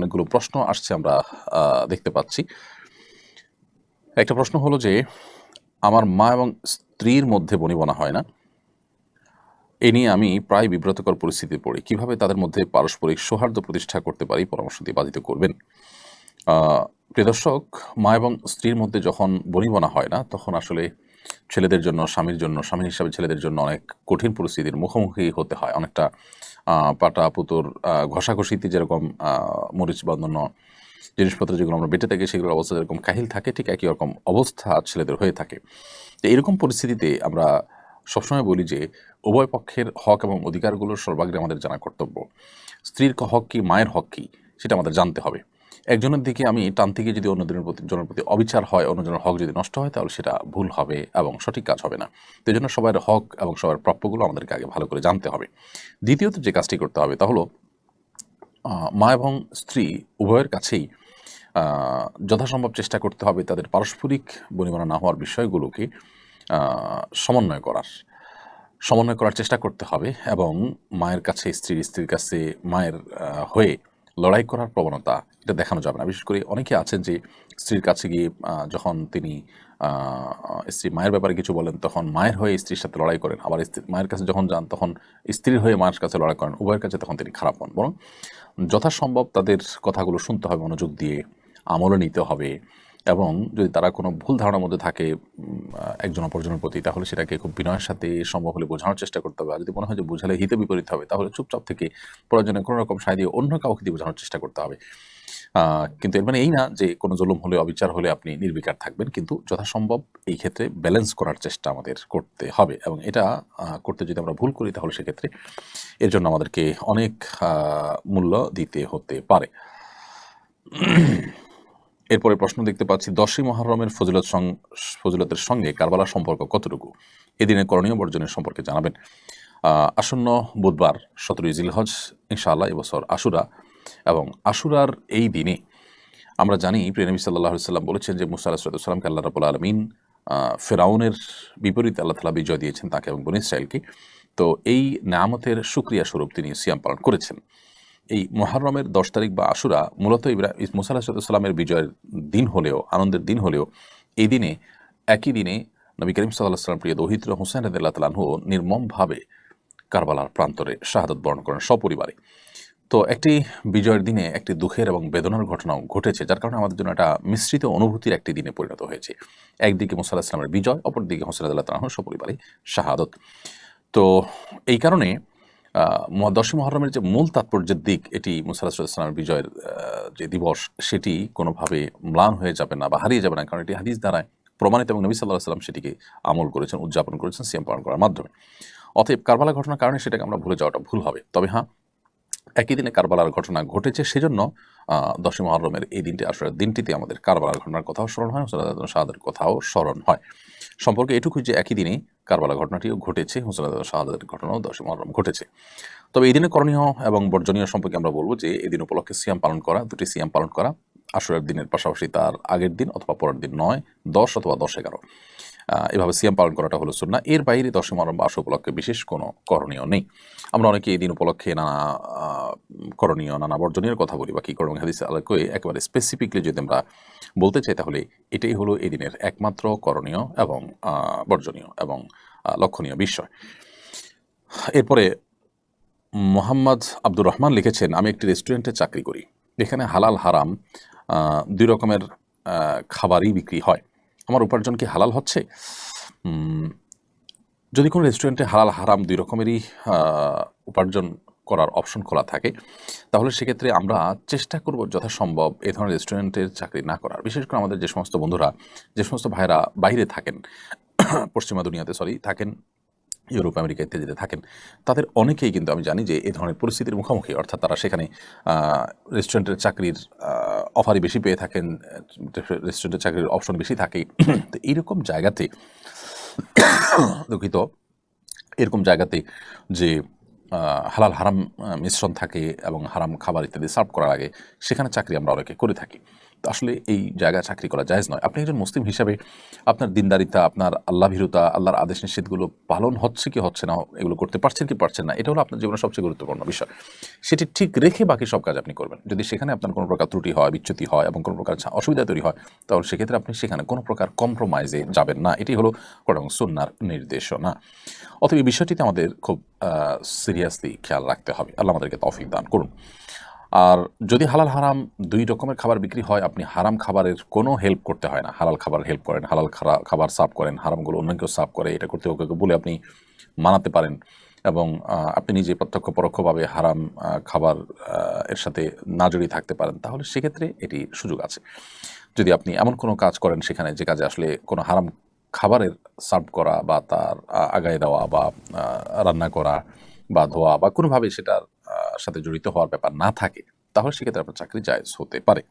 অনেকগুলো প্রশ্ন আসছে আমরা দেখতে পাচ্ছি। একটা প্রশ্ন হলো যে, আমার মা এবং স্ত্রীর মধ্যে বনিবনা হয় না। এ নিয়ে আমি প্রায় বিব্রতকর পরিস্থিতিতে পড়ি। কিভাবে তাদের মধ্যে পারস্পরিক সৌহার্দ্য প্রতিষ্ঠা করতে পারি, পরামর্শ দিয়ে বাধিত করবেন। প্রিয় দর্শক, মা এবং স্ত্রীর মধ্যে যখন বনিবনা হয় না, তখন আসলে ছেলেদের জন্য, স্বামীর জন্য, স্বামী হিসাবে ছেলেদের জন্য অনেক কঠিন পরিস্থিতির মুখোমুখি হতে হয়। অনেকটা পাটা পুতুর ঘষাঘষিতে যেরকম মরিচ বা অন্যান্য জিনিসপত্র যেগুলো আমরা বেঁটে থাকি, সেগুলোর অবস্থা যেরকম কাহিল থাকে, ঠিক একই রকম অবস্থা ছেলেদের হয়ে থাকে। তো এরকম পরিস্থিতিতে আমরা সবসময় বলি যে, উভয় পক্ষের হক এবং অধিকারগুলোর সর্বাগ্রে আমাদের জানা কর্তব্য। স্ত্রীর হক কী, মায়ের হক কী, সেটা আমাদের জানতে হবে। একজনের দিকে আমি টানতে গিয়ে যদি অন্যজনের প্রতি অবিচার হয়, অন্যজনের হক যদি নষ্ট হয়, তাহলে সেটা ভুল হবে এবং সঠিক কাজ হবে না। তো এই জন্য সবার হক এবং সবার প্রাপ্যগুলো আমাদেরকে আগে ভালো করে জানতে হবে। দ্বিতীয়ত যে কাজটি করতে হবে তা হলো, মা এবং স্ত্রী উভয়ের কাছেই যথাসম্ভব চেষ্টা করতে হবে তাদের পারস্পরিক বনিবনা না হওয়ার বিষয়গুলোকে সমন্বয় করার চেষ্টা করতে হবে এবং মায়ের কাছে স্ত্রীর কাছে মায়ের হয়ে লড়াই করার প্রবণতা এটা দেখানো যাবে না। বিশেষ করে অনেকে আছেন যে স্ত্রীর কাছে গিয়ে যখন তিনি স্ত্রী মায়ের ব্যাপারে কিছু বলেন, তখন মায়ের হয়ে স্ত্রীর সাথে লড়াই করেন। আবার মায়ের কাছে যখন যান, তখন স্ত্রীর হয়ে মায়ের কাছে লড়াই করেন। উভয়ের কাছে তখন তিনি খারাপ হন। বরং যথাসম্ভব তাদের কথাগুলো শুনতে হবে, মনোযোগ দিয়ে আমলে নিতে হবে এবং যদি তারা কোনো ভুল ধারণার মধ্যে থাকে একজন অপরজনের প্রতি, তাহলে সেটাকে খুব বিনয়ের সাথে সম্ভব হলে বোঝানোর চেষ্টা করতে হবে। আর যদি মনে হয় যে বোঝালে হিতে বিপরীত হবে, তাহলে চুপচাপ থেকে প্রয়োজনে কোনো রকম সায় দিয়ে অন্য কাউকে দিয়ে বোঝানোর চেষ্টা করতে হবে। কিন্তু এর মানে এই না যে কোনো জুলুম হলে, অবিচার হলে আপনি নির্বিকার থাকবেন, কিন্তু যথাসম্ভব এই ক্ষেত্রে ব্যালেন্স করার চেষ্টা আমাদের করতে হবে এবং এটা করতে যদি আমরা ভুল করি, তাহলে সেক্ষেত্রে এর জন্য আমাদেরকে অনেক মূল্য দিতে হতে পারে। এরপরে প্রশ্ন দেখতে পাচ্ছি, 10ই মুহররমের ফজিলতের সঙ্গে কারবালার সম্পর্ক কতটুকু? এদিনের করণীয় বর্জনের সম্পর্কে জানাবেন। আসন্ন বুধবার 17ই জিলহজ ইনশাআল্লাহ এবছর আশুরা, এবং আশুরার এই দিনে আমরা জানি প্রিয় নবী সাল্লাল্লাহু আলাইহি ওয়াসাল্লাম বলেছেন যে, মুসা আলাইহিস সালামকে আল্লাহ রাব্বুল আলামিন ফেরাউনের বিপরীতে আল্লাহ তাআলা বিজয় দিয়েছেন তাকে এবং বনী ইসরাঈলকে। তো এই নেয়ামতের শুকরিয়া স্বরূপ তিনি সিয়াম পালন করেছেন। এই মুহররমের 10 তারিখ বা আশুরা মূলত মুসা আলাইহিস সালামের বিজয়ের দিন হলেও, আনন্দের দিন হলেও, এই দিনে একই দিনে নবী করিম সাল্লাল্লাহু আলাইহি ওয়াসাল্লাম প্রিয় দৌহিত্র হুসাইন রাদিয়াল্লাহু তাআলা আনহু নির্মমভাবে কারবালার প্রান্তরে শাহাদাত বরণ করেন সপরিবারে। তো একটি বিজয়ের দিনে একটি দুঃখের এবং বেদনার ঘটনাও ঘটেছে, যার কারণে আমাদের জন্য একটা মিশ্রিত অনুভূতির একটি দিনে পরিণত হয়েছে। একদিকে মুসা আলাইহিস সালামের বিজয়, অপরদিকে হুসাইন রাদিয়াল্লাহু তাআলা আনহু সপরিবারে শাহাদত। তো এই কারণে 10ই মুহররমের যে মূল তাৎপর্যের দিক, এটি মুসা আলাইহিস সালামের বিজয়ের যে দিবস, সেটি কোনোভাবে ম্লান হয়ে যাবে না বা হারিয়ে যাবে না, কারণ এটি হাদিস দ্বারা প্রমাণিত এবং নবী সাল্লাল্লাহু আলাইহি ওয়াসাল্লাম সেটিকে আমল করেছেন, উদযাপন করেছেন সিয়াম পালন করার মাধ্যমে। অতএব কারবালা ঘটনার কারণে সেটাকে আমরা ভুলে যাওয়াটা ভুল হবে। তবে হ্যাঁ, একই দিনে কারবালার ঘটনা ঘটেছে, সেজন্য 10ই মুহররমের এই দিনটি, আশুরার দিনটিতে আমাদের কারবালার ঘটনার কথাও স্মরণ হয়, হুসাইন রাদিয়াল্লাহু শাহাদাতের কথাও স্মরণ হয়। সম্পর্কে এটুকুই যে একই দিনে কারবালা ঘটনাটিও ঘটেছে, হুসাইন রাদিয়াল্লাহু শাহাদাতের ঘটনাও 10ই মুহররম ঘটেছে। তবে এই দিনে করণীয় এবং বর্জনীয় সম্পর্কে আমরা বলব যে, এই দিন উপলক্ষে সিয়াম পালন করা, দুটি সিয়াম পালন করা, আশুরার দিনের পাশাপাশি তার আগের দিন অথবা পরের দিন 9, 10 অথবা 10-11 এভাবে সিয়াম পালন করাটা হলো সুন্নাহ। এর বাইরে 10ই মুহররম বা আশুরা উপলক্ষে বিশেষ কোনো করণীয় নেই। আমরা অনেকে এই দিন উপলক্ষে নানা করণীয়, নানা বর্জনীয় কথা বলি বা কী করণ হাদিসে আলোকে একেবারে স্পেসিফিকলি যদি আমরা বলতে চাই, তাহলে এটাই হলো এই দিনের একমাত্র করণীয় এবং বর্জনীয় এবং লক্ষণীয় বিষয়। এরপরে মোহাম্মদ আব্দুর রহমান লিখেছেন, আমি একটি রেস্টুরেন্টে চাকরি করি। এখানে হালাল হারাম 2 রকমের খাবারই বিক্রি হয়। আমার উপার্জন কি হালাল হচ্ছে? যদি কোনো রেস্টুরেন্টে হালাল হারাম 2 রকমেরই উপার্জন করার অপশন খোলা থাকে, তাহলে সেক্ষেত্রে আমরা চেষ্টা করব যথাসম্ভব এ ধরনের রেস্টুরেন্টের চাকরি না করার। বিশেষ করে আমাদের যে সমস্ত বন্ধুরা, যে সমস্ত ভাইয়েরা বাইরে থাকেন, পশ্চিমা দুনিয়াতে থাকেন, ইউরোপ, আমেরিকা ইত্যাদিতে থাকেন, তাদের অনেকেই কিন্তু আমি জানি যে এই ধরনের পরিস্থিতির মুখোমুখি। অর্থাৎ তারা সেখানে রেস্টুরেন্টের চাকরির অফারই বেশি পেয়ে থাকেন, রেস্টুরেন্টের চাকরির অপশন বেশি থাকে। তো এইরকম জায়গাতে দুঃখিত, এরকম জায়গাতে যে হালাল হারাম মিশ্রণ থাকে এবং হারাম খাবার ইত্যাদি সার্ভ করার আগে সেখানে চাকরি আমরা অনেকে করে থাকি। আসলে এই জায়গায় চাকরি করা জায়েজ নয়। আপনি একজন মুসলিম হিসাবে আপনার দিনদারিতা, আপনার আল্লাহভীরুতা, আল্লাহর আদেশ নিষেধগুলো পালন হচ্ছে কি হচ্ছে না, এগুলো করতে পারছেন কি পারছেন না, এটা হলো আপনার জীবনের সবচেয়ে গুরুত্বপূর্ণ বিষয়। সেটি ঠিক রেখে বাকি সব কাজ আপনি করবেন। যদি সেখানে আপনার কোনো প্রকার ত্রুটি হয়, বিচ্যুতি হয় এবং কোনো প্রকার অসুবিধা তৈরি হয়, তাহলে সেক্ষেত্রে আপনি সেখানে কোনো প্রকার কম্প্রোমাইজে যাবেন না। এটি হলো কোরআন এবং সুন্নাহর নির্দেশনা। অতএব এই বিষয়টিতে আমাদের খুব সিরিয়াসলি খেয়াল রাখতে হবে। আল্লাহ আমাদেরকে তৌফিক দান করুন। আর যদি হালাল হারাম দুই রকমের খাবার বিক্রি হয়, আপনি হারাম খাবারের কোনো হেল্প করতে হয় না। হালাল খাবার হেল্প করেন, হালাল খাবার সার্ভ করেন, হারামগুলো অন্য কেউ সার্ভ করে, এটা করতে ওকে বলে আপনি মানাতে পারেন এবং আপনি নিজে প্রত্যক্ষ পরোক্ষভাবে হারাম খাবার এর সাথে না জড়িয়ে থাকতে পারেন, তাহলে সেক্ষেত্রে এটি সুযোগ আছে। যদি আপনি এমন কোনো কাজ করেন সেখানে যে কাজে আসলে কোনো হারাম খাবারের সার্ভ করা বা তার আগায় দেওয়া বা রান্না করা বা ধোয়া বা কোনোভাবে সেটার সাথে জড়িত হওয়ার ব্যাপার না থাকে, তাহলে সেক্ষেত্রে আপনার চাকরি জায়েজ হতে পারে।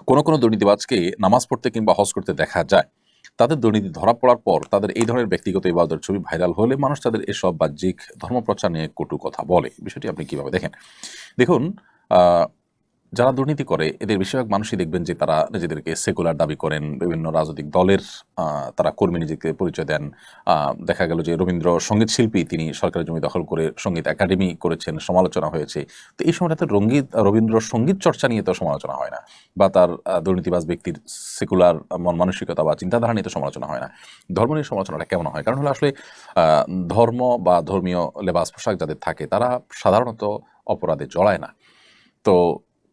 কোনো দুর্নীতিবাজকে নামাজ পড়তে কিংবা হজ করতে দেখা যায়। তাদের দুর্নীতি ধরা পড়ার পর তাদের এই ধরনের ব্যক্তিগত ইবাদতের ছবি ভাইরাল হলে মানুষ তাদের এসব বাহ্যিক ধর্মপ্রচার নিয়ে কটু কথা বলে। বিষয়টি আপনি কিভাবে দেখেন? দেখুন, যারা দুর্নীতি করে এদের বেশিরভাগ মানুষই দেখবেন যে তারা নিজেদেরকে সেকুলার দাবি করেন, বিভিন্ন রাজনৈতিক দলের তারা কর্মী নিজেকে পরিচয় দেন। দেখা গেল যে রবীন্দ্র সঙ্গীত শিল্পী, তিনি সরকারি জমি দখল করে সঙ্গীত একাডেমি করেছেন, সমালোচনা হয়েছে। তো এই সময়টাতে রবীন্দ্র সঙ্গীত চর্চা নিয়ে তো সমালোচনা হয় না, বা তার দুর্নীতিবাজ ব্যক্তির সেকুলার মন মানসিকতা বা চিন্তাধারা নিয়ে তো সমালোচনা হয় না। ধর্ম নিয়ে সমালোচনাটা কেমন হয়? কারণ হলো আসলে ধর্ম বা ধর্মীয় লেবাস পোশাক যাদের থাকে তারা সাধারণত অপরাধে জড়ায় না। তো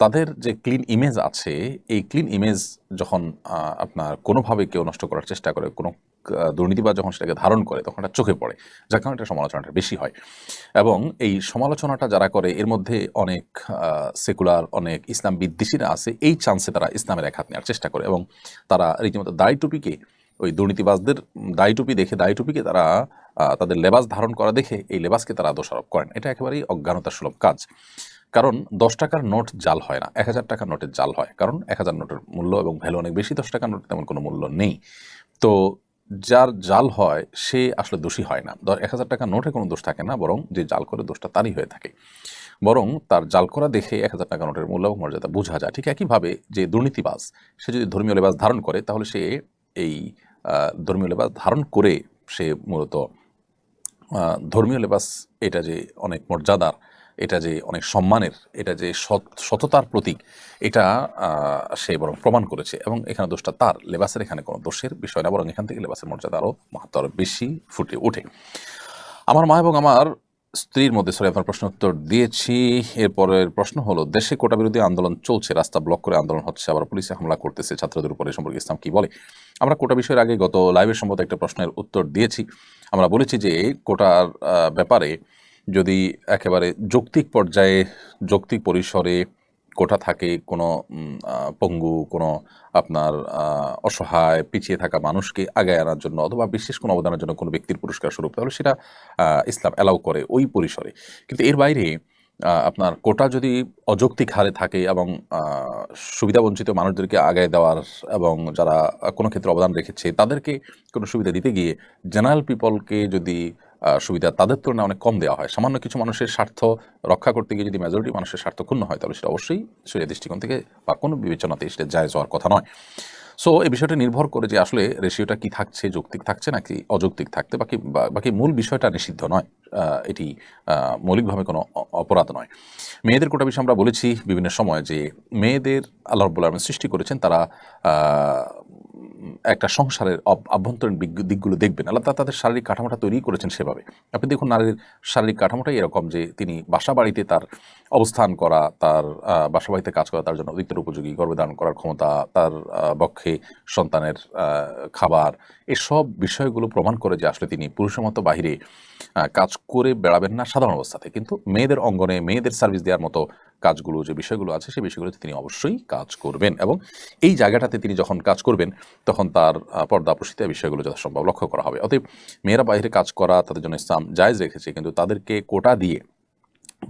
তাদের যে ক্লিন ইমেজ আছে, এই ক্লিন ইমেজ যখন আপনার কোনোভাবে কেউ নষ্ট করার চেষ্টা করে, কোনো দুর্নীতিবাজ যখন সেটাকে ধারণ করে, তখন এটা চোখে পড়ে, যার কারণে এটা সমালোচনাটা বেশি হয়। এবং এই সমালোচনাটা যারা করে এর মধ্যে অনেক সেকুলার, অনেক ইসলাম বিদ্বেষীরা আছে। এই চান্সে তারা ইসলামের এক হাত নেওয়ার চেষ্টা করে এবং তারা রীতিমতো দাড়ি টুপিকে, ওই দুর্নীতিবাজদের দাড়ি টুপি দেখে দাড়ি টুপিকে তারা তাদের লেবাস ধারণ করা দেখে এই লেবাসকে তারা দোষারোপ করেন। এটা একেবারেই অজ্ঞানতা সুলভ কাজ। কারণ 10 টাকার নোট জাল হয় না, 1000 টাকার নোটের জাল হয়। কারণ 1000 নোটের মূল্য এবং ভ্যালু অনেক বেশি, 10 টাকার নোটের তেমন কোনো মূল্য নেই। তো যার জাল হয় সে আসলে দোষী হয় না। 1000 টাকার নোটে কোনো দোষ থাকে না, বরং যে জাল করে দোষটা তারই হয়ে থাকে। বরং তার জাল করা দেখে 1000 টাকা নোটের মূল্য এবং মর্যাদা বোঝা যায়। ঠিক একইভাবে যে দুর্নীতিবাজ, সে যদি ধর্মীয় লেবাস ধারণ করে, তাহলে সে এই ধর্মীয় লেবাস ধারণ করে সে মূলত ধর্মীয় লেবাস, এটা যে অনেক মর্যাদার, এটা যে অনেক সম্মানের, এটা যে সততার প্রতীক, এটা সে বরং প্রমাণ করেছে এবং এখানে দোষটা তার। লেবাসের এখানে কোনো দোষের বিষয় না, বরং এখান থেকে লেবাসের মর্যাদা আরও মাহাত্ম্য আরও বেশি ফুটে ওঠে। আমার মা এবং আমার স্ত্রীর মধ্যে, সরি, আপনার প্রশ্ন উত্তর দিয়েছি। এরপরের প্রশ্ন হলো, দেশে কোটা বিরোধী আন্দোলন চলছে, রাস্তা ব্লক করে আন্দোলন হচ্ছে, আবার পুলিশে হামলা করতেছে ছাত্রদের উপরে, সম্পর্কে ইসলাম কি বলে? আমরা কোটা বিষয়ের আগে গত লাইভের সম্ভবত একটা প্রশ্নের উত্তর দিয়েছি। আমরা বলেছি যে কোটার ব্যাপারে যদি একেবারে যৌক্তিক পর্যায়ে, যৌক্তিক পরিসরে কোটা থাকে, কোনো পঙ্গু, কোনো আপনার অসহায় পিছিয়ে থাকা মানুষকে আগায় আনার জন্য অথবা বিশেষ কোনো অবদানের জন্য কোনো ব্যক্তির পুরস্কার স্বরূপ, তাহলে সেটা ইসলাম অ্যালাউ করে ওই পরিসরে। কিন্তু এর বাইরে আপনার কোটা যদি অযৌক্তিক হারে থাকে এবং সুবিধাবঞ্চিত মানুষদেরকে আগায় দেওয়ার এবং যারা কোনো ক্ষেত্রে অবদান রেখেছে তাদেরকে কোনো সুবিধা দিতে গিয়ে জেনারেল পিপলকে যদি সুবিধা তাদের তুলনায় অনেক কম দেওয়া হয়, সামান্য কিছু মানুষের স্বার্থ রক্ষা করতে গিয়ে যদি মেজরিটি মানুষের স্বার্থ ক্ষুণ্ণ হয়, তাহলে সেটা অবশ্যই শরীয়ত দৃষ্টিকোণ থেকে বা কোনো বিবেচনাতে সেটা জায়েজ হওয়ার কথা নয়। সো এই বিষয়টা নির্ভর করে যে আসলে রেশিওটা কি থাকছে, যৌক্তিক থাকছে নাকি অযৌক্তিক থাকতে, বাকি মূল বিষয়টা নিষিদ্ধ নয়, এটি মৌলিকভাবে কোনো অপরাধ নয়। মেয়েদের কোটা বিষয়ে আমরা বলেছি বিভিন্ন সময় যে মেয়েদের আল্লাহ রাব্বুল আলামিন সৃষ্টি করেছেন, তারা একটা সংসারের আভ্যন্তরীণ দিকগুলো দেখবেন। আল্লাহ তাদের শারীরিক কাঠামোটা তৈরি করেছেন সেভাবে। আপনি দেখুন, নারীর শারীরিক কাঠামোটাই এরকম যে তিনি বাসা বাড়িতে তার অবস্থান করা, তার বাসা বাড়িতে কাজ করা তার জন্য অধিকতর উপযোগী, গর্ভধারণ করার ক্ষমতা, তার বক্ষে সন্তানের খাবার, এসব বিষয়গুলো প্রমাণ করে যে আসলে তিনি পুরুষের মতো বাহিরে কাজ করে বেড়াবেন না সাধারণ অবস্থাতে, কিন্তু মেয়েদের অঙ্গনে মেয়েদের সার্ভিস দেওয়ার মতো কাজগুলো, যে বিষয়গুলো আছে সেই বিষয়গুলোতে তিনি অবশ্যই কাজ করবেন এবং এই জায়গাটাতে তিনি যখন কাজ করবেন তখন তার পর্দা প্রসিদ্ধ বিষয়গুলো যথাসম্ভব লক্ষ্য করা হবে। অতএব মেয়েরা বাইরে কাজ করা তাদের জন্য ইসলাম জায়েজ রেখেছে, কিন্তু তাদেরকে কোটা দিয়ে,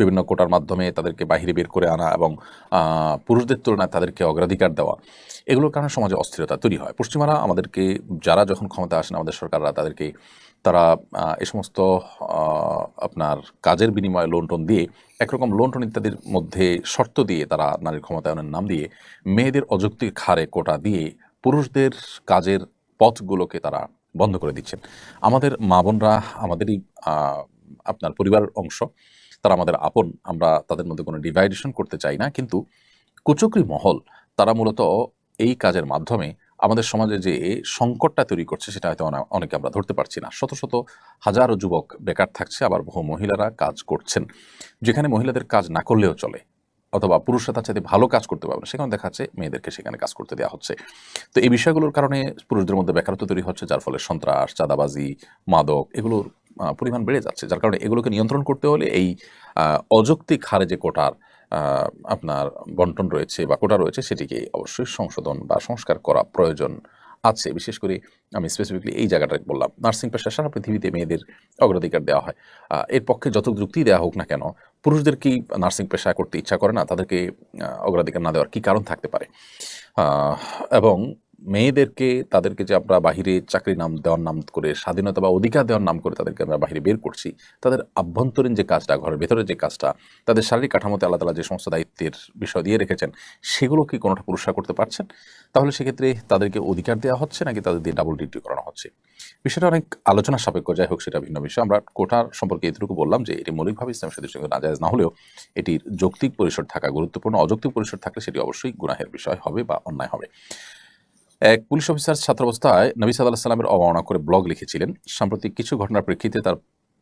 বিভিন্ন কোটার মাধ্যমে তাদেরকে বাহিরে বের করে আনা এবং পুরুষদের তুলনায় তাদেরকে অগ্রাধিকার দেওয়া, এগুলোর কারণে সমাজে অস্থিরতা তৈরি হয়। পশ্চিমারা আমাদেরকে, যারা যখন ক্ষমতা আসেন, আমাদের সরকাররা তাদেরকে তারা এ সমস্ত আপনার কাজের বিনিময়ে লোন টোন দিয়ে একরকম লোন টোন ইত্যাদির মধ্যে শর্ত দিয়ে তারা নারীর ক্ষমতায়নের নাম দিয়ে মেয়েদের অযৌক্তিক হারে কোটা দিয়ে পুরুষদের কাজের পথগুলোকে তারা বন্ধ করে দিচ্ছেন। আমাদের মা বোনরা আমাদেরই আপনার পরিবারের অংশ, তারা আমাদের আপন, আমরা তাদের মধ্যে কোনো ডিভাইডেশন করতে চাই না, কিন্তু কুচক্রী মহল তারা মূলত এই কাজের মাধ্যমে আমাদের সমাজে যে সংকটটা তৈরি করছে সেটা হয়তো অনেকে আমরা ধরতে পারছি না। শত শত হাজারো যুবক বেকার থাকছে, আবার বহু মহিলারা কাজ করছেন, যেখানে মহিলাদের কাজ না করলেও চলে অথবা পুরুষরা তার চাইতে ভালো কাজ করতে পারবে না, সেখানে দেখা যাচ্ছে মেয়েদেরকে সেখানে কাজ করতে দেওয়া হচ্ছে। তো এই বিষয়গুলোর কারণে পুরুষদের মধ্যে বেকারত্ব তৈরি হচ্ছে, যার ফলে সন্ত্রাস, চাঁদাবাজি, মাদক এগুলোর পরিমাণ বেড়ে যাচ্ছে। যার কারণে এগুলোকে নিয়ন্ত্রণ করতে হলে এই অযৌক্তিক হারে যে কোটার আপনার বন্টন রয়েছে বা কোটা রয়েছে সেটিকে অবশ্যই সংশোধন বা সংস্কার করা প্রয়োজন আছে। বিশেষ করে আমি স্পেসিফিকলি এই জায়গাটা বললাম, নার্সিং পেশা সারা পৃথিবীতে মেয়েদের অগ্রাধিকার দেওয়া হয়। এর পক্ষে যত যুক্তি দেওয়া হোক না কেন, পুরুষদের কি নার্সিং পেশা করতে ইচ্ছা করে না? তাদেরকে অগ্রাধিকার না দেওয়ার কী কারণ থাকতে পারে? এবং মেয়েদেরকে তাদেরকে যে আমরা বাহিরে চাকরি নাম দেওয়ার নাম করে, স্বাধীনতা বা অধিকার দেওয়ার নাম করে তাদেরকে আমরা বাহিরে বের করছি, তাদের আভ্যন্তরীণ যে কাজটা, ঘরের ভেতরে যে কাজটা, তাদের শারীরিক কাঠামোতে আল্লাহ তাআলা যে সমস্ত দায়িত্বের বিষয় দিয়ে রেখেছেন, সেগুলো কি কোনোটা পুরুষরা করতে পারছেন? তাহলে সেক্ষেত্রে তাদেরকে অধিকার দেওয়া হচ্ছে নাকি তাদের দিয়ে ডাবল ডিউটি করানো হচ্ছে? বিষয়টা অনেক আলোচনা সাপেক্ষ, যাই হোক সেটা ভিন্ন বিষয়। আমরা কোটার সম্পর্কে এতটুকু বললাম যে এটি মৌলিকভাবে ইসলামের সাথে নাজায়েজ না হলেও এটির যৌক্তিক পরিসর থাকা গুরুত্বপূর্ণ। অযৌক্তিক পরিসর থাকলে সেটি অবশ্যই গুনাহের বিষয় হবে বা অন্যায় হবে। এক পুলিশ অফিসার ছাত্রাবস্থায় নবী সাল্লাল্লাহু আলাইহি সাল্লামের অবমাননা করে ব্লগ লিখেছিলেন। সাম্প্রতিক কিছু ঘটনার প্রেক্ষিতে তার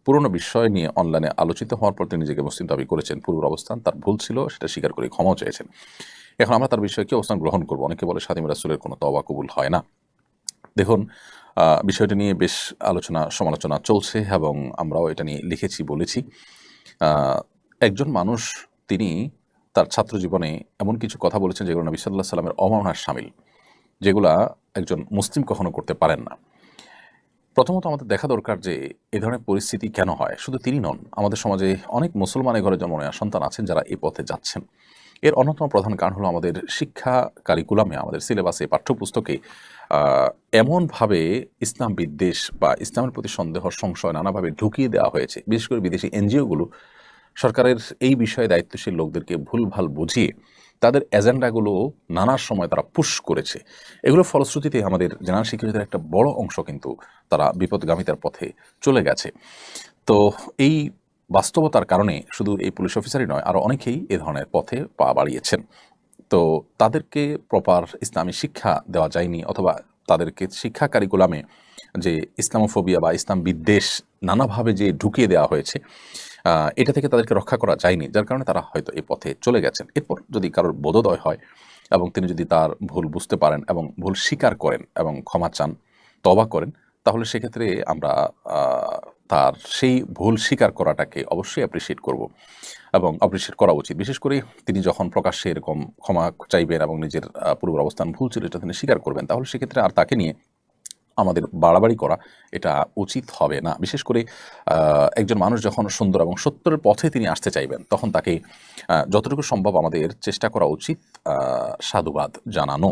পুরনো বিষয় নিয়ে অনলাইনে আলোচিত হওয়ার পর তিনি নিজেকে মুসলিম দাবি করেছেন। পূর্বের অবস্থান তার ভুল ছিল, সেটা স্বীকার করে ক্ষমাও চেয়েছেন। এখন আমরা তার বিষয়ে কি অবস্থান গ্রহণ করব? অনেকে বলে খাদিম রাসূলের কোনো তওবা কবুল হয় না। দেখুন, বিষয়টা নিয়ে বেশ আলোচনা সমালোচনা চলছে এবং আমরাও এটা নিয়ে লিখেছি, বলেছি। একজন মানুষ তিনি তার ছাত্র জীবনে এমন কিছু কথা বলেছেন যেগুলো নবী সাল্লাল্লাহু আলাইহি সাল্লামের অবমাননার শামিল, যেগুলা একজন মুসলিম কখনো করতে পারেন না। প্রথমত আমাদের দেখা দরকার যে এ ধরনের পরিস্থিতি কেন হয়। শুধু তিনি নন, আমাদের সমাজে অনেক মুসলমানের ঘরে জন্ম নেওয়া সন্তান আছেন যারা এই পথে যাচ্ছেন। এর অন্যতম প্রধান কারণ হলো আমাদের শিক্ষা কারিকুলামে, আমাদের সিলেবাসে, পাঠ্যপুস্তকে এমনভাবে ইসলাম বিদ্বেষ বা ইসলামের প্রতি সন্দেহ, সংশয় নানাভাবে ঢুকিয়ে দেওয়া হয়েছে। বিশেষ করে বিদেশি এনজিওগুলো সরকারের এই বিষয়ে দায়িত্বশীল লোকদেরকে ভুলভাল বুঝিয়ে তাদের এজেন্ডাগুলো নানা সময় তারা পুশ করেছে। এগুলোর ফলশ্রুতিতে আমাদের জেনারেল শিক্ষার্থীদের একটা বড় অংশ কিন্তু তারা বিপদগামিতার পথে চলে গেছে। তো এই বাস্তবতার কারণে শুধু এই পুলিশ অফিসারই নয়, আরও অনেকেই এ ধরনের পথে পা বাড়িয়েছেন। তো তাদেরকে প্রপার ইসলামী শিক্ষা দেওয়া যায়নি, অথবা তাদেরকে শিক্ষা কারিকুলামে যে ইসলামোফোবিয়া বা ইসলাম বিদ্বেষ নানাভাবে যে ঢুকিয়ে দেওয়া হয়েছে, এটা থেকে তাদেরকে রক্ষা করা যায়নি, যার কারণে তারা হয়তো এই পথে চলে গেছেন। এরপর যদি কারোর বোধোদয় হয় এবং তিনি যদি তার ভুল বুঝতে পারেন এবং ভুল স্বীকার করেন এবং ক্ষমা চান, তওবা করেন, তাহলে সেক্ষেত্রে আমরা তার সেই ভুল স্বীকার করাটাকে অবশ্যই অ্যাপ্রিসিয়েট করব এবং অ্যাপ্রিসিয়েট করা উচিত। বিশেষ করে তিনি যখন প্রকাশ্যে এরকম ক্ষমা চাইবেন এবং নিজের পূর্বের অবস্থান ভুল ছিল এটা তিনি স্বীকার করবেন, তাহলে সেক্ষেত্রে আর তাকে নিয়ে আমাদের বাড়াবাড়ি করা এটা উচিত হবে না। বিশেষ করে একজন মানুষ যখন সুন্দর এবং সত্যের পথে তিনি আসতে চাইবেন, তখন তাকে যতটুকু সম্ভব আমাদের চেষ্টা করা উচিত সাধুবাদ জানানো,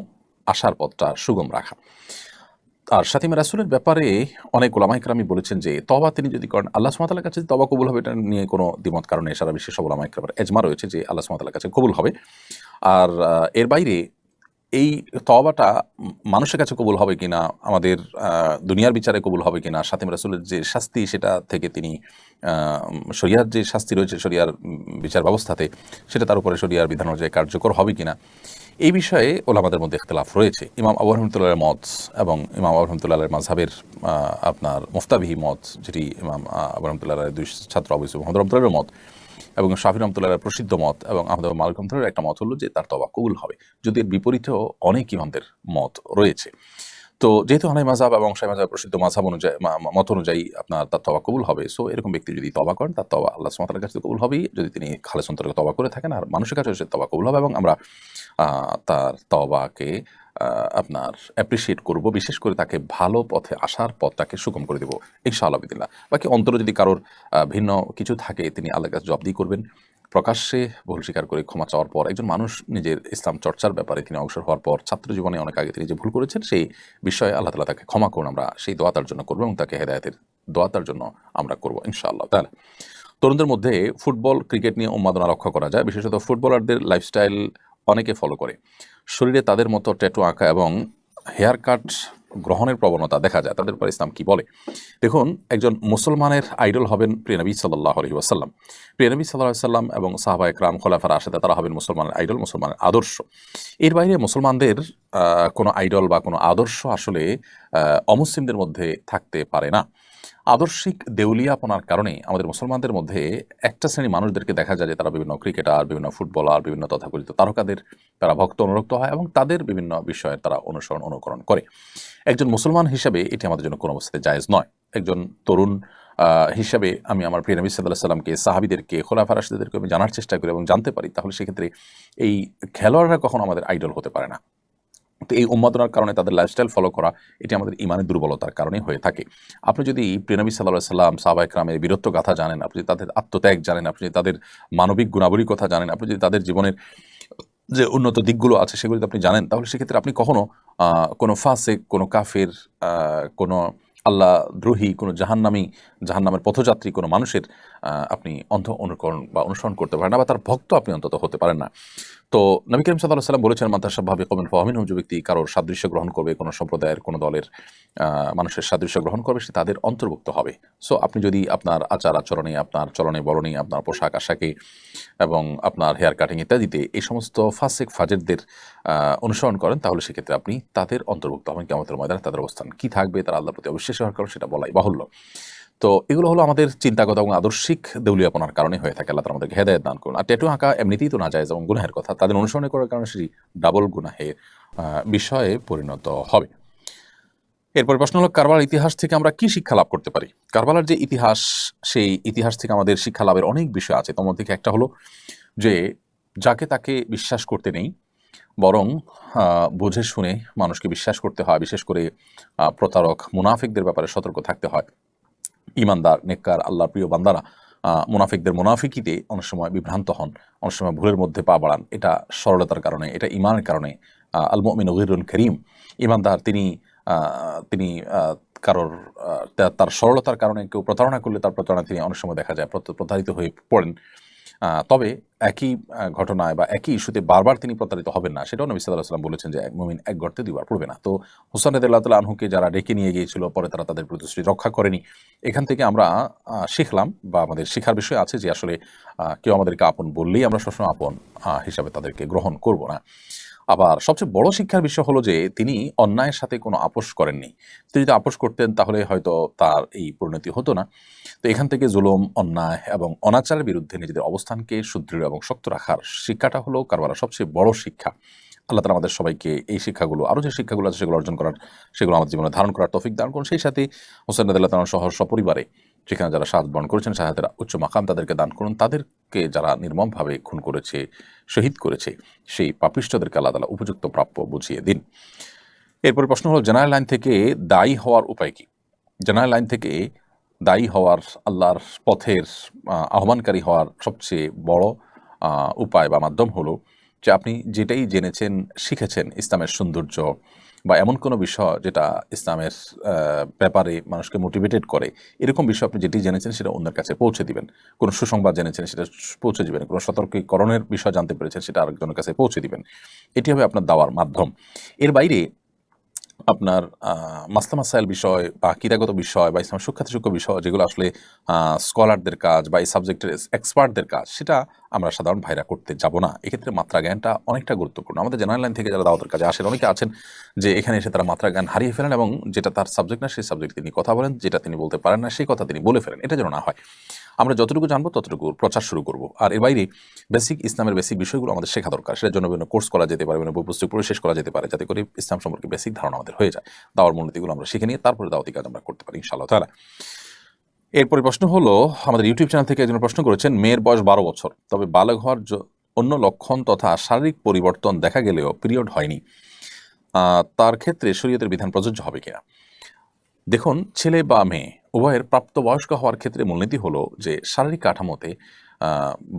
আসার পথটা সুগম রাখা। আর খাতিমে রাসূলের ব্যাপারে অনেক ওলামা ইকরামই বলেছেন যে তওবা তিনি যদি করেন, আল্লাহ সুবহানাহু ওয়া তাআলার কাছে তওবা কবুল হবে, এটা নিয়ে কোনো দ্বিমত কারণে সারা বিশ্বের সব ওলামা ইকরামের এজমা রয়েছে যে আল্লাহ সুবহানাহু ওয়া তাআলার কাছে কবুল হবে। আর এর বাইরে এই তওবাটা মানুষের কাছে কবুল হবে কিনা, আমাদের দুনিয়ার বিচারে কবুল হবে কিনা, খাতিম রাসূলের যে শাস্তি সেটা থেকে তিনি শরিয়ার যে শাস্তি রয়েছে শরিয়ার বিচার ব্যবস্থাতে, সেটা তার উপরে শরিয়ার বিধান অনুযায়ী কার্যকর হবে কিনা, এই বিষয়ে ওলামাদের মধ্যে ইখতিলাফ রয়েছে। ইমাম আবু রহমতুল্লাহের মত এবং ইমাম আবু রহমতুল্লাহের মাযহাবের আপনার মুফতাবিহি মত, যেটি ইমাম আবু রহমতুল্লাহের দুই ছাত্র আবু ইউসুফ মুহাম্মদ রহমতুল্লাহের মত, এবং শাফি রহমতুল্লাহের প্রসিদ্ধ মত, এবং আহমদ মালিক রহমতুল্লাহের একটা মত হলো যে তার তওবা কবুল হবে। যদি এর বিপরীতেও অনেক ইমামদের মত রয়েছে। তো যেহেতু হানাফি মাযহাব এবং শাফিঈ মাযহাবের প্রসিদ্ধ মাযহাব অনুযায়ী মত অনুযায়ী আপনার তার তওবা কবুল হবে। সো এরকম ব্যক্তি যদি তওবা করেন, তার তওবা আল্লাহ সুবহানাহু ওয়া তাআলার কাছে কবুল হবেই, যদি তিনি খালেস অন্তরে তওবা করে থাকেন, আর মানুষের কাছে সে তওবা কবুল হবে এবং আমরা তার তওবাকে আপনার অ্যাপ্রিসিয়েট করব। বিশেষ করে তাকে ভালো পথে আসার পথটাকে সুগম করে দেব ইনশাআল্লাহ বিদিল্লাহ। বাকি অন্তরে যদি কারোর ভিন্ন কিছু থাকে, তিনি আল্লাহর কাছে জবাবদিহি করবেন। প্রকাশ্যে ভুল স্বীকার করে ক্ষমা চাওয়ার পর একজন মানুষ নিজের ইসলাম চর্চার ব্যাপারে তিনি অগ্রসর হওয়ার পর ছাত্র জীবনে অনেক আগে তিনি যে ভুল করেছেন সেই বিষয়ে আল্লাহ তাআলা তাকে ক্ষমা করুন, আমরা সেই দোয়া তার জন্য করব এবং তাকে হেদায়েতের দোয়া তার জন্য আমরা করবো ইনশাআল্লাহ তাআলা। তরুণদের মধ্যে ফুটবল ক্রিকেট নিয়ে উন্মাদনা লক্ষ্য করা যায়, বিশেষত ফুটবলারদের লাইফস্টাইল অনেকে ফলো করে। শরীরে তাদের মতো ট্যাটু আঁকা এবং হেয়ার কাট গ্রহণের প্রবণতা দেখা যায়, তাদের উপর ইসলাম কি বলে? দেখুন, একজন মুসলমানের আইডল হবেন প্রিয় নবী সাল্লাল্লাহু আলাইহি ওয়াসাল্লাম। প্রিয় নবী সাল্লাল্লাহু আলাইহি ওয়াসাল্লাম এবং সাহাবায়ে কেরাম খোলাফায়ে রাশিদিন তারা হবেন মুসলমানের আইডল, মুসলমানের আদর্শ। এর বাইরে মুসলমানদের কোনো আইডল বা কোনো আদর্শ আসলে অমুসলিমদের মধ্যে থাকতে পারে না। আদর্শিক দেউলিয়াপনার কারণে আমাদের মুসলমানদের মধ্যে একটা শ্রেণী মানুষদেরকে দেখা যায় যে তারা বিভিন্ন ক্রিকেটার, বিভিন্ন ফুটবলার, বিভিন্ন তথাকথিত তারকাদের তারা ভক্ত অনুরক্ত হয় এবং তাদের বিভিন্ন বিষয়ে তারা অনুকরণ করে। একজন মুসলমান হিসেবে এটি আমাদের জন্য কোনো অবস্থাতে জায়েজ নয়। একজন তরুণ হিসাবে আমি আমার প্রিয় নবী সাল্লাল্লাহু আলাইহি সাল্লামকে, সাহাবীদেরকে, খোলাফায়ে রাশিদিনদেরকে আমি জানার চেষ্টা করি এবং জানতে পারি, তাহলে সেক্ষেত্রে এই খেলোয়াড়রা কখনো আমাদের আইডল হতে পারে না। তো এই উন্মাদনার কারণে তাদের লাইফস্টাইল ফলো করা এটি আমাদের ইমানের দুর্বলতার কারণে হয়ে থাকে। আপনি যদি প্রিয় নবী সাল্লাল্লাহু আলাইহি সাল্লাম, সাহাবায়ে কেরামের বীরত্ব গাথা জানেন, আপনি যদি তাদের আত্মত্যাগ জানেন, আপনি যদি তাদের মানবিক গুণাবলীর কথা জানেন, আপনি যদি তাদের জীবনের যে উন্নত দিকগুলো আছে সেগুলো যদি আপনি জানেন, তাহলে সেক্ষেত্রে আপনি কখনো কোনো ফাসিক, কোনো কাফের, কোনো আল্লাহ দ্রোহী, কোনো জাহান্নামের পথযাত্রী কোনো মানুষের আপনি অন্ধ অনুকরণ বা অনুসরণ করতে পারেন না, বা তার ভক্ত আপনি অন্তত হতে পারেন না। তো নবী করিম সাল্লাল্লাহু আলাইহি ওয়াসাল্লাম বলেছেন, মান তাশাব্বাহা বিকওমিন ফাহুয়া মিনহুম, যে ব্যক্তি কারোর সাদৃশ্য গ্রহণ করবে, কোনো সম্প্রদায়ের, কোনো দলের মানুষের সাদৃশ্য গ্রহণ করবে, সে তাদের অন্তর্ভুক্ত হবে। সো আপনি যদি আপনার আচার আচরণে, আপনার চলনে বলনে, আপনার পোশাক আশাকে এবং আপনার হেয়ার কাটিং ইত্যাদিতে এই সমস্ত ফাসিক ফাজেরদের অনুসরণ করেন, তাহলে সেক্ষেত্রে আপনি তাদের অন্তর্ভুক্ত হবেন। কিয়ামতের ময়দানে তাদের অবস্থান কি থাকবে, তারা আল্লাহর প্রতি অবিশ্বাসী হওয়ার কারণ, সেটা বলাই বাহুল্য। তো এগুলো হলো আমাদের চিন্তাগত এবং আদর্শিক দেউলিয়াপনার কারণে হয়ে থাকে। আল্লাহ তাআলা আমাদেরকে হেদায়েত দান করুন। আর ট্যাটু আঁকা এমনিতেই তো নাজায়েজ এবং গুনাহের কথা, তাদের অনুসরণ করার কারণে সেটি ডাবল গুনাহের বিষয়ে পরিণত হবে। এরপর প্রশ্ন হলো, কারবালার ইতিহাস থেকে আমরা কি শিক্ষা লাভ করতে পারি? কারবালার যে ইতিহাস, সেই ইতিহাস থেকে আমাদের শিক্ষা লাভের অনেক বিষয় আছে। তার মধ্যে একটা হলো যে যাকে তাকে বিশ্বাস করতে নেই, বরং বুঝে শুনে মানুষকে বিশ্বাস করতে হয়। বিশেষ করে প্রতারক, মুনাফিকদের ব্যাপারে সতর্ক থাকতে হয়। ইমানদার, নেককার, আল্লাহর প্রিয় বান্দারা মুনাফিকদের মুনাফিকিতে অনেক সময় বিভ্রান্ত হন, অনেক সময় ভুলের মধ্যে পা বাড়ান। এটা সরলতার কারণে, এটা ঈমানের কারণে। আল মুমিনু গীরুন কারীম, ঈমানদার তিনি তিনি কারোর তার সরলতার কারণে কেউ প্রতারণা করলে তার প্রতারণা তিনি অনেক সময় দেখা যায় প্রতারিত হয়ে পড়েন। তবে একই ঘটনায় বা একই ইস্যুতে বারবার তিনি প্রতারিত হবেন না, সেটাও নবী সাল্লাল্লাহু আলাইহি ওয়াসাল্লাম বলেছেন যে মুমিন এক গর্তে দুইবার পড়বে না। তো হুসাইন রাদিয়াল্লাহু তাআলা আনহুকে যারা ডেকে নিয়ে গিয়েছিল, পরে তারা তাদের প্রতিশ্রুতি রক্ষা করেনি। এখান থেকে আমরা শিখলাম বা আমাদের শিখার বিষয় আছে যে আসলে কেউ আমাদেরকে আপন বললেই আমরা সবসময় আপন হিসাবে তাদেরকে গ্রহণ করব না। আবার সবচেয়ে বড় শিক্ষার বিষয় হলো যে তিনি অন্যায়ের সাথে কোনো আপোষ করেননি। তিনি যদি আপোষ করতেন তাহলে হয়তো তার এই পরিণতি হতো না। তো এখান থেকে জুলুম, অন্যায় এবং অনাচারের বিরুদ্ধে নিজেদের অবস্থানকে সুদৃঢ় এবং শক্ত রাখার শিক্ষাটা হলো কারবালার সবচেয়ে বড় শিক্ষা। আল্লাহ তাআলা আমাদের সবাইকে এই শিক্ষাগুলো, আরও যে শিক্ষাগুলো আছে সেগুলো অর্জন করার, সেগুলো আমাদের জীবনে ধারণ করার তৌফিক দান করুন। সেই সাথে হোসেন রাদিয়াল্লাহু তাআলা সহ সপরিবারে যেখানে যারা শাহাদাত বরণ করেছেন, শাহাদাতের উচ্চ মাকাম তাদেরকে দান করুন। তাদেরকে যারা নির্মমভাবে খুন করেছে, শহীদ করেছে, সেই পাপিষ্ঠদেরকে আল্লাহ তাআলা উপযুক্ত প্রাপ্য বুঝিয়ে দিন। এরপরে প্রশ্ন হলো, জেনারেল লাইন থেকে দায়ী হওয়ার উপায় কি? জেনারেল লাইন থেকে দায়ী হওয়ার, আল্লাহর পথের আহ্বানকারী হওয়ার সবচেয়ে বড় উপায় বা মাধ্যম হলো যে আপনি যেটাই জেনেছেন, শিখেছেন ইসলামের সৌন্দর্য বা এমন কোনো বিষয় যেটা ইসলামের ব্যাপারে মানুষকে মোটিভেটেড করে, এরকম বিষয় আপনি যেটি জেনেছেন সেটা অন্যের কাছে পৌঁছে দিবেন। কোনো সুসংবাদ জেনেছেন সেটা পৌঁছে দিবেন, কোনো সতর্কীকরণের বিষয় জানতে পেরেছেন সেটা আরেকজনের কাছে পৌঁছে দিবেন। এটি হবে আপনার দাওয়ার মাধ্যম। এর বাইরে আপনার মাসলা মাসাইল বিষয় বা আকিদাগত বিষয় বা ইসলাম সূক্ষ্মাতিসূক্ষ্ম বিষয় যেগুলো আসলে স্কলারদের কাজ বা এই সাবজেক্টের এক্সপার্টদের কাজ, সেটা আমরা সাধারণ ভাইরা করতে যাব না। এক্ষেত্রে মাত্রা জ্ঞানটা অনেকটা গুরুত্বপূর্ণ। আমাদের জেনারেল লাইন থেকে যারা দাওয়াতের কাজে আসেন, অনেকে আছেন যে এখানে এসে তারা মাত্রা জ্ঞান হারিয়ে ফেলেন এবং যেটা তার সাবজেক্ট না সেই সাবজেক্ট তিনি কথা বলেন, যেটা তিনি বলতে পারেন না সেই কথা তিনি বলে ফেলেন। এটা যেন না হয়। আমরা যতটুকু জানবো ততটুকু প্রচার শুরু করব। আর এর বাইরে বেসিক ইসলামের বেসিক বিষয়গুলো আমাদের শেখা দরকার। সেটার জন্য বিভিন্ন কোর্স করা যেতে পারে, বিভিন্ন বই পুস্তক পড়ে শেষ করা যেতে পারে, যাতে করে ইসলাম সম্পর্কে বেসিক ধারণা আমাদের হয়ে যায়। দাওয়ার মূলনীতিগুলো আমরা শিখে নিয়ে তারপরে দাওয়াতি কাজ আমরা করতে পারি ইনশাআল্লাহ তাআলা। এরপরে প্রশ্ন হলো, আমাদের ইউটিউব চ্যানেল থেকে একজন প্রশ্ন করেছেন, মেয়ের বয়স 12 বছর, তবে বালেগ হওয়ার অন্য লক্ষণ তথা শারীরিক পরিবর্তন দেখা গেলেও পিরিয়ড হয়নি, তার ক্ষেত্রে শরীয়তের বিধান প্রযোজ্য হবে কিনা? দেখুন, ছেলে বা মেয়ে উভয়ের প্রাপ্তবয়স্ক হওয়ার ক্ষেত্রে মূলনীতি হলো যে শারীরিক কাঠামোতে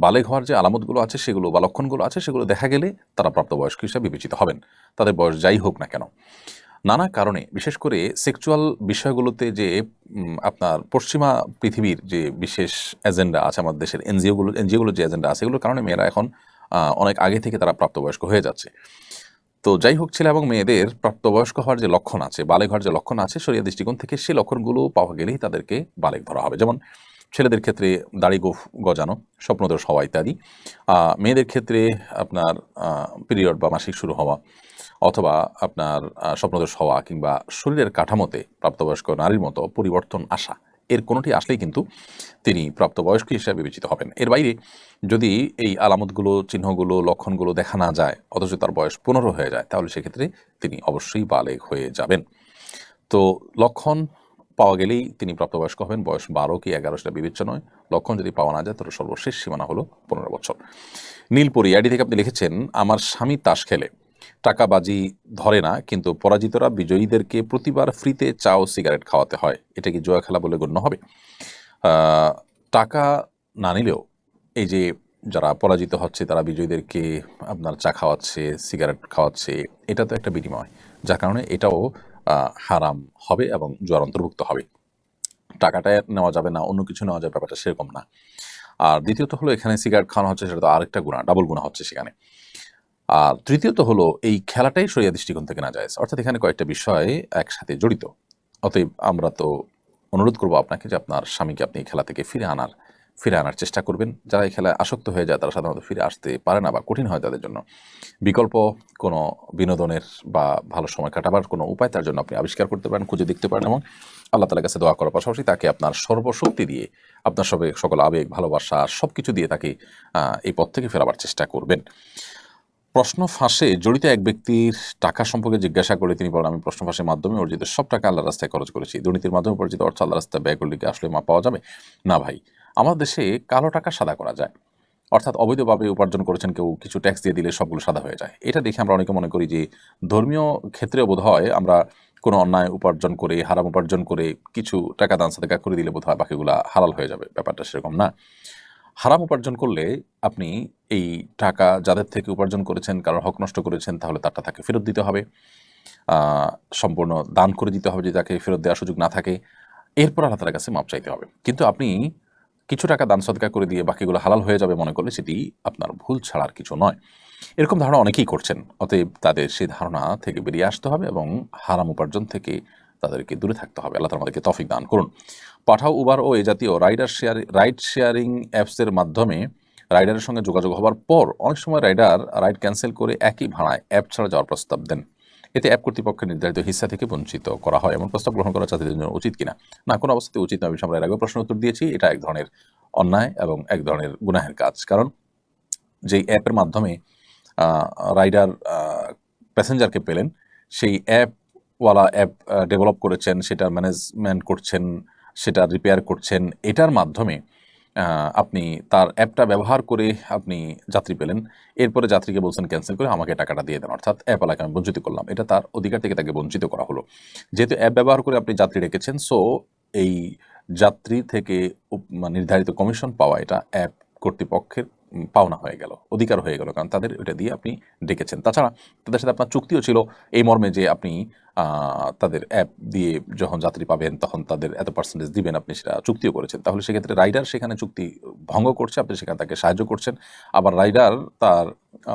বালেগ হওয়ার যে আলামতগুলো আছে সেগুলো বা লক্ষণগুলো আছে সেগুলো দেখা গেলে তারা প্রাপ্তবয়স্ক হিসেবে বিবেচিত হবেন, তাদের বয়স যাই হোক না কেন। নানা কারণে বিশেষ করে সেক্সুয়াল বিষয়গুলোতে যে আপনার পশ্চিমা পৃথিবীর যে বিশেষ এজেন্ডা আছে, আমাদের দেশের এনজিওগুলোর যে এজেন্ডা আছে, এগুলোর কারণে মেয়েরা এখন অনেক আগে থেকে তারা প্রাপ্তবয়স্ক হয়ে যাচ্ছে। তো যাই হোক, ছেলে এবং মেয়েদের প্রাপ্তবয়স্ক হওয়ার যে লক্ষণ আছে, বালেগ হওয়ার যে লক্ষণ আছে, শরিয়া দৃষ্টিকোণ থেকে সেই লক্ষণগুলো পাওয়া গেলেই তাদেরকে বালেগ ধরা হবে। যেমন ছেলেদের ক্ষেত্রে দাড়ি গজানো, স্বপ্নদোষ হওয়া ইত্যাদি। মেয়েদের ক্ষেত্রে আপনার পিরিয়ড বা মাসিক শুরু হওয়া, অথবা আপনার স্বপ্নদোষ হওয়া, কিংবা শরীরের কাঠামোতে প্রাপ্তবয়স্ক নারীর মতো পরিবর্তন আসা, এর কোনোটি আসলেই কিন্তু তিনি প্রাপ্তবয়স্ক হিসেবে বিবেচিত হবেন। এর বাইরে যদি এই আলামতগুলো, চিহ্নগুলো, লক্ষণগুলো দেখা না যায়, অথচ তার বয়স 15 হয়ে যায়, তাহলে সেক্ষেত্রে তিনি অবশ্যই বালেগ হয়ে যাবেন। তো লক্ষণ পাওয়া গেলেই তিনি প্রাপ্তবয়স্ক হবেন। বয়স 12 কি 11 সেটা বিবেচ্য নয়। লক্ষণ যদি পাওয়া না যায়, তাহলে সর্বশেষ সীমানা হলো 15 বছর। নীলপরি আইডি থেকে আপনি লিখেছেন, আমার স্বামী তাস খেলে, টাকাবাজি ধরে না, কিন্তু পরাজিতরা বিজয়ীদেরকে প্রতিবার ফ্রিতে চা ও সিগারেট খাওয়াতে হয়, এটা কি জুয়া খেলা বলে গণ্য হবে? টাকা না নিলেও এই যে যারা পরাজিত হচ্ছে তারা বিজয়ীদেরকে আপনার চা খাওয়াচ্ছে, সিগারেট খাওয়াচ্ছে, এটা তো একটা বিনিময়, যার কারণে এটাও হারাম হবে এবং জুয়ার অন্তর্ভুক্ত হবে। টাকাটা নেওয়া যাবে না, অন্য কিছু নেওয়া যাবে, ব্যাপারটা সেরকম না। আর দ্বিতীয়ত হলো, এখানে সিগারেট খাওয়ানো হচ্ছে, সেটা তো আরেকটা গুণা, ডাবল গুণা হচ্ছে সেখানে। আর তৃতীয়ত হলো, এই খেলাটাই শরিয়া দৃষ্টিকোণ থেকে না যায়, অর্থাৎ এখানে কয়েকটা বিষয় একসাথে জড়িত। অতএব আমরা তো অনুরোধ করবো আপনাকে যে আপনার স্বামীকে আপনি খেলা থেকে ফিরে আনার চেষ্টা করবেন। যারা এই খেলায় আসক্ত হয়ে যায় তারা সাধারণত ফিরে আসতে পারে না, বা কঠিন হয় তাদের জন্য। বিকল্প কোনো বিনোদনের বা ভালো সময় কাটাবার কোনো উপায় তার জন্য আপনি আবিষ্কার করতে পারেন, খুঁজে দেখতে পারেন, এবং আল্লাহ তাআলার কাছে দোয়া করার পাশাপাশি তাকে আপনার সর্বশক্তি দিয়ে, আপনার সকল আবেগ, ভালোবাসা সব কিছু দিয়ে তাকে এই পথ থেকে ফেরাবার চেষ্টা করবেন। প্রশ্ন ফাঁসে জড়িত এক ব্যক্তির টাকা সম্পর্কে জিজ্ঞাসা করে তিনি বলেন, আমি প্রশ্ন ফাঁসের মাধ্যমে অর্জিত সব টাকা আল্লাহর রাস্তায় খরচ করেছি। দুর্নীতির মাধ্যমে অর্জিত অর্থ আল্লাহর রাস্তায় ব্যয় করলে কি আসলে মাপ পাওয়া যাবে? না ভাই, আমাদের দেশে কালো টাকা সাদা করা যায়, অর্থাৎ অবৈধভাবে উপার্জন করেছেন কেউ, কিছু ট্যাক্স দিয়ে দিলে সবগুলো সাদা হয়ে যায়। এটা দেখে আমরা অনেকে মনে করি যে ধর্মীয় ক্ষেত্রেও বোধ হয় আমরা কোনো অন্যায় উপার্জন করে, হারাম উপার্জন করে কিছু টাকা দান সাদাকা করে দিলে বোধ হয় বাকিগুলা হালাল হয়ে যাবে। ব্যাপারটা সেরকম না। হারাম উপার্জন করলে আপনি এই টাকা যাদের থেকে উপার্জন করেছেন, কারোর হক নষ্ট করেছেন, তাহলে তারটা তাকে ফেরত দিতে হবে, সম্পূর্ণ দান করে দিতে হবে যদি তাকে ফেরত দেওয়ার সুযোগ না থাকে। এরপর আল্লাহ তাআলার কাছে মাপ চাইতে হবে। কিন্তু আপনি কিছু টাকা দান সদকা করে দিয়ে বাকিগুলো হালাল হয়ে যাবে মনে করলে সেটি আপনার ভুল ছাড়া আর কিছু নয়। এরকম ধারণা অনেকেই করছেন। অতএব তাদের সেই ধারণা থেকে বেরিয়ে আসতে হবে এবং হারাম উপার্জন থেকে তাদেরকে দূরে থাকতে হবে। আল্লাহ তাআলা আমাদেরকে তৌফিক দান করুন। পাঠাও, উবার ও এ জাতীয় রাইড শেয়ারিং অ্যাপসের মাধ্যমে রাইডারের সঙ্গে যোগাযোগ হওয়ার পর অনেক সময় রাইডার রাইড ক্যান্সেল করে একই ভাড়ায় অ্যাপ ছাড়া যাওয়ার প্রস্তাব দেন। এতে অ্যাপ কর্তৃপক্ষের নির্ধারিত হিস্সা থেকে বঞ্চিত করা হয়। এমন প্রস্তাব গ্রহণ করা যাত্রীদের জন্য উচিত কিনা? না, কোনো অবস্থাতে উচিত নয়। আমরা এর আগেও প্রশ্ন উত্তর দিয়েছি, এটা এক ধরনের অন্যায় এবং এক ধরনের গুনাহের কাজ। কারণ যেই অ্যাপের মাধ্যমে রাইডার প্যাসেঞ্জারকে পেলেন, সেই অ্যাপ ডেভেলপ করেছেন, সেটা ম্যানেজমেন্ট করছেন, সেটা রিপেয়ার করছেন, এটার মাধ্যমে আপনি তার অ্যাপটা ব্যবহার করে আপনি যাত্রী পেলেন। এরপরে যাত্রীকে বলছেন ক্যান্সেল করে আমাকে টাকাটা দিয়ে দেন, অর্থাৎ অ্যাপওয়ালাকে আমি বঞ্চিত করলাম। এটা তার অধিকার থেকে তাকে বঞ্চিত করা হলো। যেহেতু অ্যাপ ব্যবহার করে আপনি যাত্রী রেখেছেন, সো এই যাত্রী থেকে নির্ধারিত কমিশন পাওয়া, এটা অ্যাপ কর্তৃপক্ষের পাওনা হয়ে গেল, অধিকার হয়ে গেল, কারণ তাদের ওইটা দিয়ে আপনি ডেকেছেন। তাছাড়া তাদের সাথে আপনার চুক্তিও ছিল এই মর্মে যে আপনি তাদের অ্যাপ দিয়ে যখন যাত্রী পাবেন তখন তাদের এত পার্সেন্টেজ দিবেন, আপনি সেটা চুক্তিও করেছেন। তাহলে সেক্ষেত্রে রাইডার সেখানে চুক্তি ভঙ্গ করছে, আপনি সেখানে তাকে সাহায্য করছেন। আবার রাইডার তার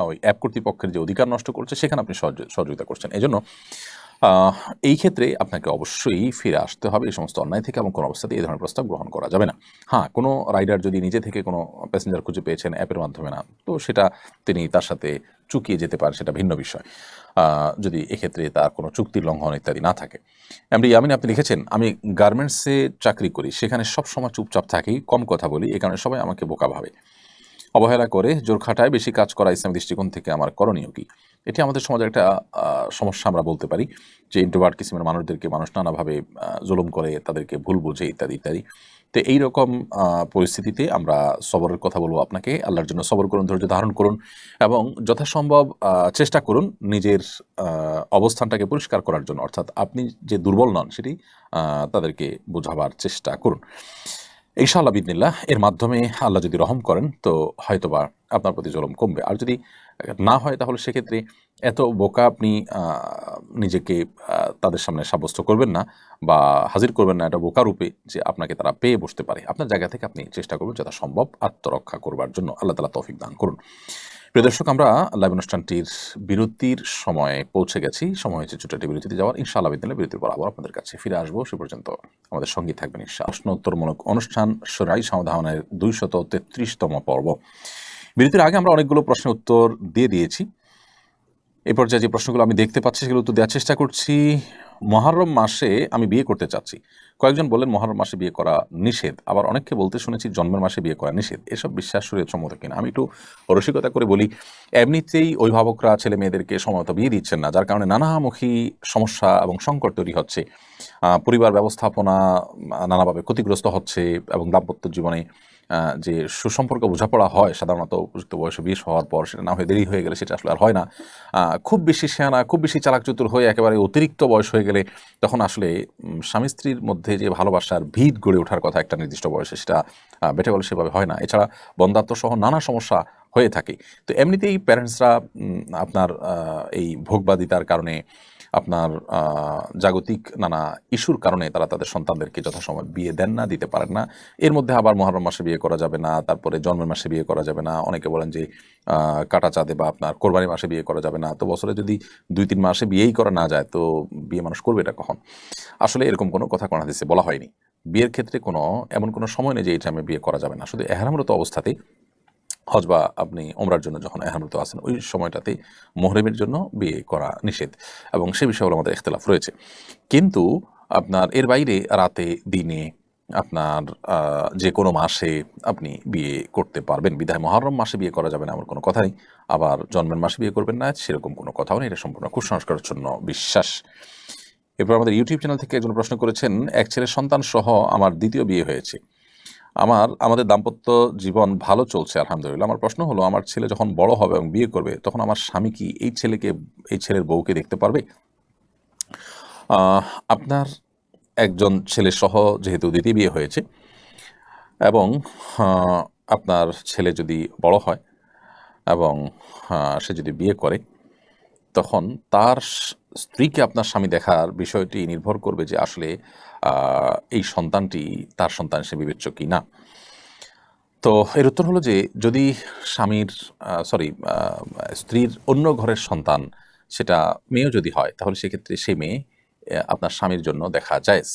ওই অ্যাপ কর্তৃপক্ষের যে অধিকার নষ্ট করছে সেখানে আপনি সহযোগিতা করছেন। এজন্য এই ক্ষেত্রে আপনাকে অবশ্যই ফিরে আসতে হবে এই সমস্ত অন্যায় থেকে, এবং কোনো অবস্থাতে এই ধরনের প্রস্তাব গ্রহণ করা যাবে না। হ্যাঁ, কোনো রাইডার যদি নিজে থেকে কোনো প্যাসেঞ্জার খুঁজে পেয়েছেন অ্যাপের মাধ্যমে না, তো সেটা তিনি তার সাথে চুকিয়ে যেতে পারেন, সেটা ভিন্ন বিষয়, যদি এক্ষেত্রে তার কোনো চুক্তির লঙ্ঘন ইত্যাদি না থাকে। এমডি ইয়ামিন আপনি লিখেছেন, আমি গার্মেন্টসে চাকরি করি, সেখানে সবসময় চুপচাপ থাকি, কম কথা বলি, এ কারণে সবাই আমাকে বোকা ভাবে। অবহেলা করে জোর খাটায় বেশি কাজ করা ইসলামী দৃষ্টিকোণ থেকে আমার করণীয় কি? এটি আমাদের সমাজের একটা সমস্যা আমরা বলতে পারি, যে ইন্ট্রোভার্ট কিসিমের মানুষদেরকে মানুষ নানাভাবে জুলুম করে, তাদেরকে ভুল বুঝে ইত্যাদি ইত্যাদি। তো এইরকম পরিস্থিতিতে আমরা সবরের কথা বলবো আপনাকে। আল্লাহর জন্য সবর করুন, ধৈর্য ধারণ করুন, এবং যথাসম্ভব চেষ্টা করুন নিজের অবস্থানটাকে পরিষ্কার করার জন্য, অর্থাৎ আপনি যে দুর্বল নন সেটি তাদেরকে বোঝাবার চেষ্টা করুন। ইনশাআল্লাহ বিদিনিল্লাহ এর মাধ্যমে আল্লাহ যদি রহম করেন তো হয়তোবা আপনার প্রতি জুলুম কমবে। আর যদি না হয় তাহলে সেক্ষেত্রে এত বোকা আপনি নিজেকে তাদের সামনে সাব্যস্ত করবেন না বা হাজির করবেন না এটা বোকা রূপে যে আপনাকে তারা পেয়ে বসতে পারে। আপনার জায়গা থেকে আপনি চেষ্টা করবেন যথাসম্ভব আত্মরক্ষা করবার জন্য। আল্লাহ তাআলা তৌফিক দান করুন। প্রিয় দর্শক, আমরা লাইভ অনুষ্ঠানটির বিরতির সময়ে পৌঁছে গেছি। সময় হয়েছে ছোট একটি বিরতিতে যাওয়ার। ইনশাআল্লাহ বিদিনিল্লাহ বিরতির পর আবার আপনাদের কাছে ফিরে আসবো। সে পর্যন্ত আমাদের সঙ্গী থাকবেন ইনশাআল্লাহ। প্রশ্ন উত্তরমূলক অনুষ্ঠান শরীআই সমাধানের 233তম পর্ব। বিরতির আগে আমরা অনেকগুলো প্রশ্নের উত্তর দিয়ে দিয়েছি। এই পর্যায়ে যে প্রশ্নগুলো আমি দেখতে পাচ্ছি সেগুলো উত্তর দেওয়ার চেষ্টা করছি। মুহররম মাসে আমি বিয়ে করতে চাচ্ছি। কয়েকজন বললেন মুহররম মাসে বিয়ে করা নিষেধ, আবার অনেককে বলতে শুনেছি জন্মের মাসে বিয়ে করা নিষেধ। এসব বিশ্বাস শরীয়ত সম্মত কিনা? আমি একটু রসিকতা করে বলি, এমনিতেই অভিভাবকরা ছেলে মেয়েদেরকে সময়মতো বিয়ে দিচ্ছেন না, যার কারণে নানামুখী সমস্যা এবং সংকট তৈরি হচ্ছে। পরিবার ব্যবস্থাপনা নানাভাবে ক্ষতিগ্রস্ত হচ্ছে এবং দাম্পত্য জীবনে যে সুসম্পর্ক বোঝাপড়া হয় সাধারণত উপযুক্ত বয়সে বিয়ে হওয়ার পর, সেটা না হয়ে দেরি হয়ে গেলে সেটা আসলে আর হয় না। খুব বেশি শেয়ানা, খুব বেশি চালাক চতুর হয়ে একেবারে অতিরিক্ত বয়স হয়ে গেলে তখন আসলে স্বামী স্ত্রীর মধ্যে যে ভালোবাসার ভিত গড়ে ওঠার কথা একটা নির্দিষ্ট বয়সে, সেটা বেটে বলে সেভাবে হয় না। এছাড়া বন্ধাত্ম সহ নানা সমস্যা হয়ে থাকে। তো এমনিতেই প্যারেন্টসরা আপনার এই ভোগবাদিতার কারণে, আপনার জাগতিক নানা ইস্যুর কারণে তারা তাদের সন্তানদেরকে যথাসময় বিয়ে দেন না, দিতে পারেন না। এর মধ্যে আবার মুহররম মাসে বিয়ে করা যাবে না, তারপরে জন্মের মাসে বিয়ে করা যাবে না। অনেকে বলেন যে কাটা চাঁদে বা আপনার কোরবানি মাসে বিয়ে করা যাবে না। তো বছরে যদি 2-3 মাসে বিয়েই করা না যায় তো বিয়ে মানুষ করবে এটা কখন? আসলে এরকম কোনো কথা কোরআন হাদিসে বলা হয়নি। বিয়ের ক্ষেত্রে এমন কোনো সময় নেই যে এই টাইমে বিয়ে করা যাবে না। শুধু ইহরামরত অবস্থাতেই, হজ বা আপনি ওমরার জন্য যখন ইহরামরত আছেন ওই সময়টাতে মুহরিমের জন্য বিয়ে করা নিষেধ, এবং সে বিষয়ে আমাদের ইখতিলাফ রয়েছে। কিন্তু আপনার এর বাইরে রাতে দিনে আপনার যে কোনো মাসে আপনি বিয়ে করতে পারবেন। বিধায় মুহররম মাসে বিয়ে করা যাবে না এমন কোনো কথা নেই। আবার জন্মের মাসে বিয়ে করবেন না সেরকম কোনো কথাও নেই। এটা সম্পূর্ণ কুসংস্কারের জন্য বিশ্বাস। এরপর আমাদের ইউটিউব চ্যানেল থেকে একজন প্রশ্ন করেছেন, এক ছেলের সন্তান সহ আমার দ্বিতীয় বিয়ে হয়েছে। আমাদের দাম্পত্য জীবন ভালো চলছে আলহামদুলিল্লাহ। আমার প্রশ্ন হলো, আমার ছেলে যখন বড় হবে এবং বিয়ে করবে তখন আমার স্বামী কি এই ছেলের বউকে দেখতে পারবে? আপনার একজন ছেলে সহ যেহেতু দ্বিতীয় বিয়ে হয়েছে এবং আপনার ছেলে যদি বড় হয় এবং সে যদি বিয়ে করে, তখন তার স্ত্রীকে আপনার স্বামী দেখার বিষয়টি নির্ভর করবে যে আসলে এই সন্তানটি তার সন্তান হিসেবে বিবেচ্য কি না। তো এর উত্তর হলো যে যদি স্ত্রীর অন্য ঘরের সন্তান সেটা মেয়েও যদি হয়, তাহলে সেক্ষেত্রে সেই মেয়ে আপনার স্বামীর জন্য দেখা জায়েজ।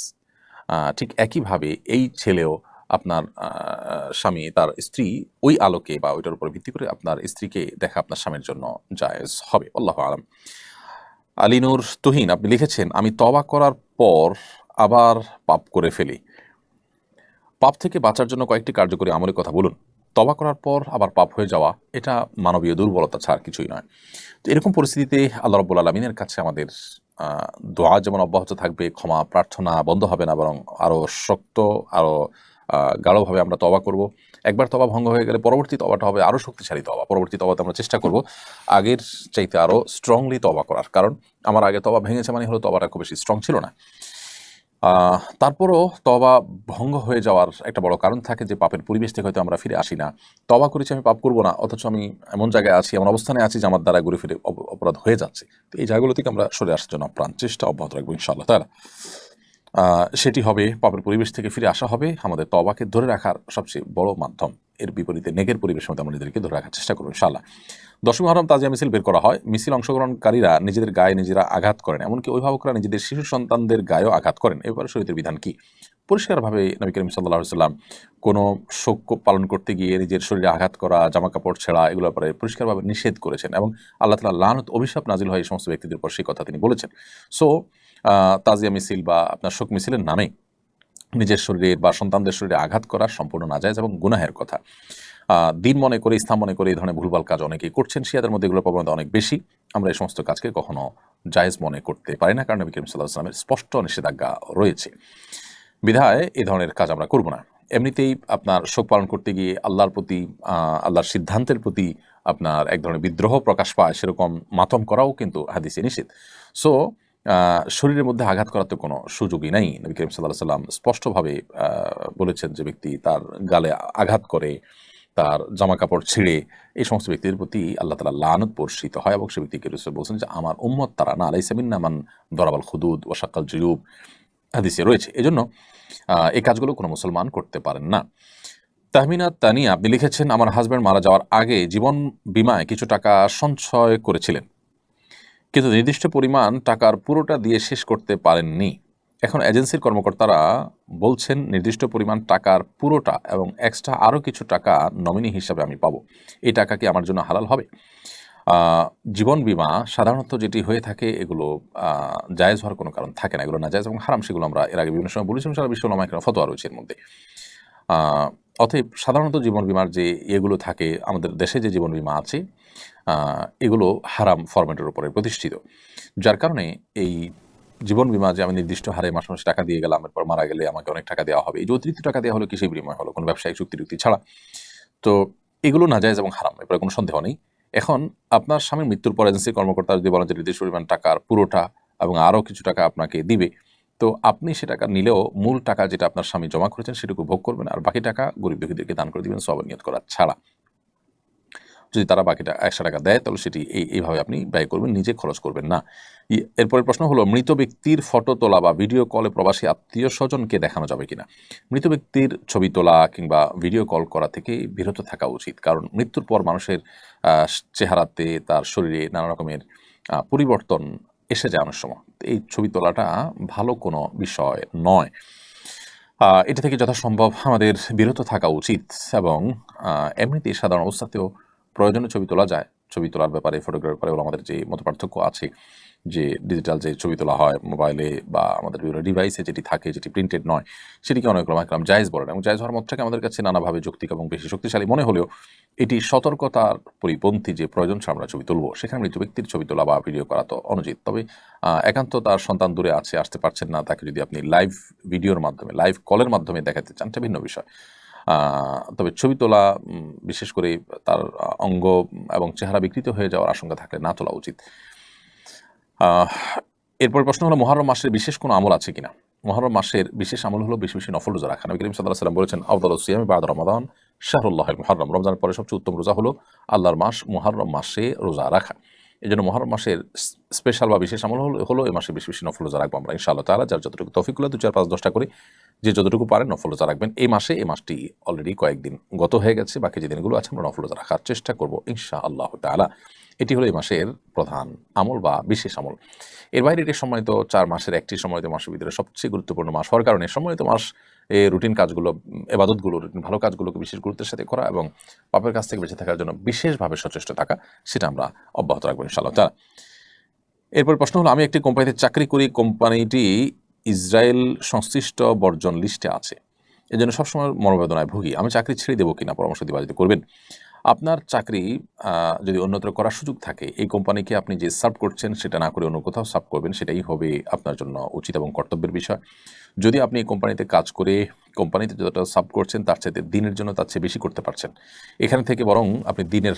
ঠিক একইভাবে এই ছেলেও আপনার স্বামী তার স্ত্রী ওই আলোকে বা ওইটার উপর ভিত্তি করে আপনার স্ত্রীকে দেখা আপনার স্বামীর জন্য জায়েজ হবে। আল্লাহু আলাম। আলিনুর তুহিন আপনি লিখেছেন, আমি তওবা করার পর আবার পাপ করে ফেলি। পাপ থেকে বাঁচার জন্য কয়েকটি কার্যকরী আমলের কথা বলুন। তওবা করার পর আবার পাপ হয়ে যাওয়া এটা মানবীয় দুর্বলতা ছাড়া কিছুই নয়। তো এরকম পরিস্থিতিতে আল্লাহ রাব্বুল আলামিনের কাছে আমাদের দোয়া যেমন অব্যাহত থাকবে, ক্ষমা প্রার্থনা বন্ধ হবে না, বরং আরও শক্ত, আরও গাঢ়ভাবে আমরা তওবা করব। একবার তওবা ভঙ্গ হয়ে গেলে পরবর্তী তওবাটা হবে আরও শক্তিশালী তওবা। পরবর্তী তওবাতে আমরা চেষ্টা করব আগের চাইতে আরও স্ট্রংলি তওবা করার। কারণ আমার আগে তওবা ভেঙেছে মানে হলো তওবাটা খুব বেশি স্ট্রং ছিল না। তারপরও তওবা ভঙ্গ হয়ে যাওয়ার একটা বড় কারণ থাকে যে পাপের পরিবেশ থেকে হয়তো আমরা ফিরে আসি না। তওবা করেছি আমি পাপ করব না, অথচ আমি এমন জায়গায় আছি, এমন অবস্থানে আছি যে আমার দ্বারা ঘুরে ফিরে অপরাধ হয়ে যাচ্ছে। তো এই জায়গাগুলো থেকে আমরা সরে আসার জন্য প্রাণ চেষ্টা অব্যাহত রাখবো ইনশাআল্লাহ তাআলা। সেটি হবে, পাপের পরিবেশ থেকে ফিরে আসা হবে আমাদের তওবাকে ধরে রাখার সবচেয়ে বড় মাধ্যম। এর বিপরীতে নেগের পরিবেশের মধ্যে আমরা নিজেদেরকে ধরে রাখার চেষ্টা করবো ইনশাআল্লাহ। 10ই মুহররম তাজিয়া মিছিল বের করা হয়। মিছিল অংশগ্রহণকারীরা নিজেদের গায়ে নিজেরা আঘাত করেন, এমনকি অভিভাবকরা নিজেদের শিশু সন্তানদের গায়েও আঘাত করেন। এ ব্যাপারে শরীয়তের বিধান কি? পরিষ্কারভাবে নবী করিম সাল্লাল্লাহু আলাইহি ওয়াসাল্লাম কোনো শোক পালন করতে গিয়ে নিজের শরীরে আঘাত করা, জামাকাপড় ছেঁড়া এগুলোর ব্যাপারে পরিষ্কারভাবে নিষেধ করেছেন, এবং আল্লাহ তাআলা লানত অভিশাপ নাজিল হয় এই সমস্ত ব্যক্তিদের উপর, সেই কথা তিনি বলেছেন। সো তাজিয়া মিছিল বা আপনার শোক মিছিলের নামে নিজের শরীরের বা সন্তানদের শরীরে আঘাত করা সম্পূর্ণ নাজায়েজ এবং গুনাহের কথা। দিন মনে করে, ইসলাম মনে করে এই ধরনের ভুলভাল কাজ অনেকেই করছেন। শিয়াদের মধ্যে এগুলোর প্রবণতা অনেক বেশি। আমরা এই সমস্ত কাজকে কখনো জায়েজ মনে করতে পারি না, কারণ নবী করিম সাল্লাল্লাহু আলাইহি ওয়াসাল্লামের স্পষ্ট নিষেধাজ্ঞা রয়েছে। বিধায় এই ধরনের কাজ আমরা করব না। এমনিতেই আপনার শোক পালন করতে গিয়ে আল্লাহর প্রতি, আল্লাহর সিদ্ধান্তের প্রতি আপনার এক ধরনের বিদ্রোহ প্রকাশ পায়, সেরকম মাতম করাও কিন্তু হাদিসে নিষেধ। সো শরীরের মধ্যে আঘাত করার তো কোনো সুযোগই নাই। নবী করিম সাল্লাল্লাহু আলাইহি ওয়াসাল্লাম স্পষ্টভাবে বলেছেন যে ব্যক্তি তার গালে আঘাত করে, তার জামা কাপড় ছিঁড়ে, এই সমস্ত ব্যক্তির প্রতি আল্লাহ তাআলা লানত বর্ষিত হয় এবং সে ব্যক্তিকে রাসূল বলছেন যে আমার উম্মত তারা না, লাইসা মিন্না মান দরাবাল খুদুদ ওয়া শাক্কাল জুয়ুব হাদিসে রয়েছে। এজন্য এই কাজগুলো কোনো মুসলমান করতে পারেন না। তাহমিনা তানিয়া আপনি লিখেছেন, আমার হাজব্যান্ড মারা যাওয়ার আগে জীবন বীমায় কিছু টাকা সঞ্চয় করেছিলেন, কিন্তু নির্দিষ্ট পরিমাণ টাকার পুরোটা দিয়ে শেষ করতে পারেননি। এখন এজেন্সির কর্মকর্তারা বলছেন নির্দিষ্ট পরিমাণ টাকার পুরোটা এবং এক্সট্রা আরও কিছু টাকা নমিনি হিসাবে আমি পাবো। এই টাকা কি আমার জন্য হালাল হবে? জীবন বীমা সাধারণত যেটি হয়ে থাকে এগুলো জায়েজ হওয়ার কোনো কারণ থাকে না, এগুলো নাজায়েজ এবং হারাম, সেগুলো আমরা এর আগে বিভিন্ন সময় বলেছিলাম, সারা বিশ্ব উলামায়ে কেরাম ফতোয়া রয়েছে এর মধ্যে। অতএব সাধারণত জীবন বীমার যে এগুলো থাকে, আমাদের দেশে যে জীবন বীমা আছে এগুলো হারাম ফরম্যাটের উপরে প্রতিষ্ঠিত, যার কারণে এই জীবন বীমা যে আমি নির্দিষ্ট হারে মাসে মাসে টাকা দিয়ে গেলাম, এরপর মারা গেলে আমাকে অনেক টাকা দেওয়া হবে, এই যে অতিরিক্ত টাকা দেওয়া হলো কিসের বিনিময় হলো? কোনো ব্যবসায়িক চুক্তি ছাড়া। তো এগুলো নাজায়েজ এবং হারাম, এরপরে কোনো সন্দেহ নেই। এখন আপনার স্বামীর মৃত্যুর পর এজেন্সির কর্মকর্তা যদি বলেন যে নির্দিষ্ট পরিমাণ টাকার পুরোটা এবং আরও কিছু টাকা আপনাকে দিবে, তো আপনি সে টাকা নিলেও মূল টাকা যেটা আপনার স্বামী জমা করেছেন সেটুকু ভোগ করবেন, আর বাকি টাকা গরিব দুঃখীদেরকে দান করে দিবেন সওয়াব নিয়ত করা ছাড়া। যদি তারা বাকিটা 100 টাকা দেয় তাহলে সেটি এইভাবে আপনি ব্যয় করবেন, নিজে খরচ করবেন না। এরপরের প্রশ্ন হলো, মৃত ব্যক্তির ফটো তোলা বা ভিডিও কলে প্রবাসী আত্মীয় স্বজনকে দেখানো যাবে কিনা? মৃত ব্যক্তির ছবি তোলা কিংবা ভিডিও কল করা থেকে বিরত থাকা উচিত, কারণ মৃত্যুর পর মানুষের চেহারাতে, তার শরীরে নানা রকমের পরিবর্তন এসে যায় অনেক সময়। এই ছবি তোলাটা ভালো কোনো বিষয় নয়। এটা থেকে যথাসম্ভব আমাদের বিরত থাকা উচিত এবং এমনিতেই সাধারণ অবস্থাতেও প্রয়োজনে ছবি তোলা যায়। ছবি তোলার ব্যাপারে, ফটোগ্রাফির ব্যাপারে আমাদের যে মতপার্থক্য আছে, যে ডিজিটাল যে ছবি তোলা হয় মোবাইলে বা আমাদের বিভিন্ন ডিভাইসে যেটি থাকে, যেটি প্রিন্টেড নয়, সেটিকে অনেক ওলামায়ে কেরাম জায়েজ বলেন এবং জায়েজ হওয়ার মতটাকে আমাদের কাছে নানাভাবে যৌক্তিক এবং বেশি শক্তিশালী মনে হলেও এটি সতর্কতার পরিপন্থী যে প্রয়োজন আমরা ছবি তুলব, সেখানে মৃত ব্যক্তির ছবি তোলা বা ভিডিও করা তো অনুচিত। তবে একান্ত তার সন্তান দূরে আছে, আসতে পারছেন না, তাকে যদি আপনি লাইভ ভিডিওর মাধ্যমে, লাইভ কলের মাধ্যমে দেখাতে চান, এটা ভিন্ন বিষয়। তবে ছবি তোলা বিশেষ করে তার অঙ্গ এবং চেহারা বিকৃত হয়ে যাওয়ার আশঙ্কা থাকলে না তোলা উচিত। এরপর প্রশ্ন হলো, মুহররম মাসের বিশেষ কোনো আমল আছে কিনা? মুহররম মাসের বিশেষ আমল হলো বেশি বেশি নফল রোজা রাখা। নবী করিম সাল্লাল্লাহু আলাইহি ওয়াসাল্লাম বলেছেন, আফদালুস সিয়ামি বা'দা রমাদান শাহরুল্লাহিল মুহররম। রমজানের পরে সবচেয়ে উত্তম রোজা হলো আল্লাহর মাস মুহররম মাসে রোজা রাখা। এজন্য মুহররম মাসের স্পেশাল বা বিশেষ আমল হলো এই মাসে বেশি বেশি নফল রোজা রাখবো আমরা ইনশাআল্লাহ তাআলা। যার যতটুকু তৌফিক হলো 2, 4, 5, 10টা করে যে যতটুকু পারেন নফল রোজা রাখবেন এই মাসে। এই মাসটি অলরেডি কয়েকদিন গত হয়ে গেছে, বাকি যে দিনগুলো আছে আমরা নফল রোজা রাখার চেষ্টা করব ইনশাআল্লাহ তাআলা। এটি হলো এই মাসের প্রধান আমল বা বিশেষ আমল। এর বাইরে এটি সম্মানিত 4 মাসের একটি সম্মানিত মাসের ভিতরে সবচেয়ে গুরুত্বপূর্ণ মাস হওয়ার কারণে সম্মানিত মাস রুটিন কাজগুলো, ইবাদতগুলো, রুটিন ভালো কাজগুলোকে বিশেষ গুরুত্বের সাথে করা এবং পাপের কাছ থেকে বেঁচে থাকার জন্য বিশেষভাবে সচেষ্ট থাকা, সেটা আমরা অব্যাহত রাখবো ইনশাআল্লাহ তাআলা। এরপর প্রশ্ন হলো, আমি একটি কোম্পানিতে চাকরি করি, কোম্পানিটি ইসরায়েল সংশ্লিষ্ট বর্জন লিস্টে আছে, এজন্য সবসময় মনোবেদনায় ভুগি, আমি চাকরি ছেড়ে দেবো কিনা পরামর্শ দিবা যদি করবেন। আপনার চাকরি যদি অন্যত্র করার সুযোগ থাকে, এই কোম্পানিকে আপনি যে সার্ভ করছেন সেটা না করে অন্য কোথাও সার্ভ করবেন, সেটাই হবে আপনার জন্য উচিত এবং কর্তব্যের বিষয়। যদি আপনি এই কোম্পানিতে কাজ করে কোম্পানিতে যতটা সার্ভ করছেন তার চাইতে দিনের জন্য তার চেয়ে বেশি করতে পারছেন, এখান থেকে বরং আপনি দিনের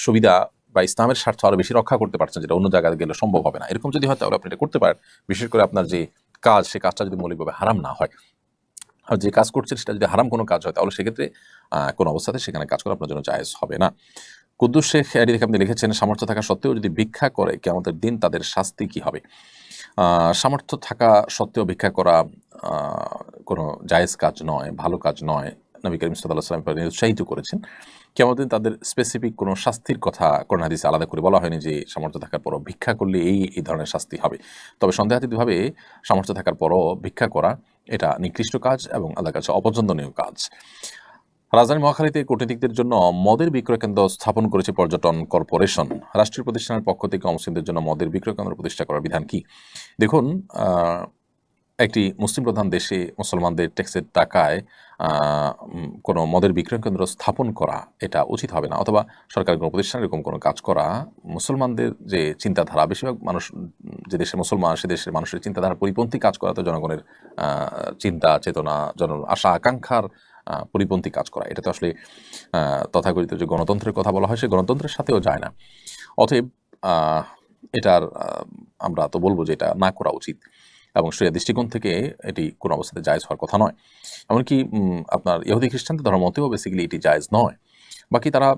সুবিধা বা ইসলামের স্বার্থ আরও বেশি রক্ষা করতে পারছেন, যেটা অন্য জায়গায় গেলে সম্ভব হবে না। এরকম যদি হয় তাহলে আপনি এটা করতে পারেন, বিশেষ করে আপনার যে কাজ, সে কাজটা যদি মৌলিকভাবে হারাম না হয়। আর যে কাজ করছেন সেটা যদি হারাম কোনো কাজ হয় তাহলে সেক্ষেত্রে কোনো অবস্থাতে সেখানে কাজ করা আপনার জন্য জায়েজ হবে না। কুদ্দুস শেখ আইডি থেকে আপনি লিখেছেন, সামর্থ্য থাকা সত্ত্বেও যদি ভিক্ষা করে কিয়ামতের দিন তাদের শাস্তি কী হবে? সামর্থ্য থাকা সত্ত্বেও ভিক্ষা করা কোনো জায়েজ কাজ নয়, ভালো কাজ নয়। নবী করিম সাল্লাল্লাহু আলাইহি ওয়াসাল্লাম উৎসাহিত করেছেন। কিয়ামতের দিন তাদের স্পেসিফিক কোনো শাস্তির কথা কোরআন হাদিসে আলাদা করে বলা হয়নি যে সামর্থ্য থাকার পরও ভিক্ষা করলে এই ধরনের শাস্তি হবে। তবে সন্দেহাতীতভাবে সামর্থ্য থাকার পরও ভিক্ষা করা এটা নিকৃষ্ট কাজ এবং আল্লাহর কাছে অপছন্দনীয় কাজ। রাজধানী মহাখালীতে কূটনীতিকদের জন্য মদের বিক্রয় কেন্দ্র স্থাপন করেছে পর্যটন কর্পোরেশন। রাষ্ট্রীয় প্রতিষ্ঠানের পক্ষ থেকে অমুসলিমদের জন্য মদের বিক্রয় কেন্দ্র প্রতিষ্ঠা করার বিধান কি? দেখুন, একটি মুসলিম প্রধান দেশে মুসলমানদের ট্যাক্সের টাকায় কোনো মদের বিক্রয় কেন্দ্র স্থাপন করা এটা উচিত হবে না, অথবা সরকারি কোনো প্রতিষ্ঠান এরকম কোনো কাজ করা মুসলমানদের যে চিন্তাধারা, বেশিরভাগ মানুষ যে দেশে মুসলমান সে দেশের মানুষের চিন্তাধারার পরিপন্থী কাজ করা, তো জনগণের চিন্তা চেতনা, আশা আকাঙ্ক্ষার পরিপন্থী কাজ করা, এটা তো আসলে তথাকথিত যে গণতন্ত্রের কথা বলা হয় সে গণতন্ত্রের সাথেও যায় না। অতএব এটার আমরা তো বলবো যে এটা না করা উচিত। এবং শরিয়া দৃষ্টিকোণ থেকে এটি কোনো অবস্থাতে জায়েজ হওয়ার কথা নয়। এমনকি আপনার ইহুদি খ্রিস্টানদের ধর্মতেও বেসিক্যালি এটি জায়েজ নয়। বাকি তারা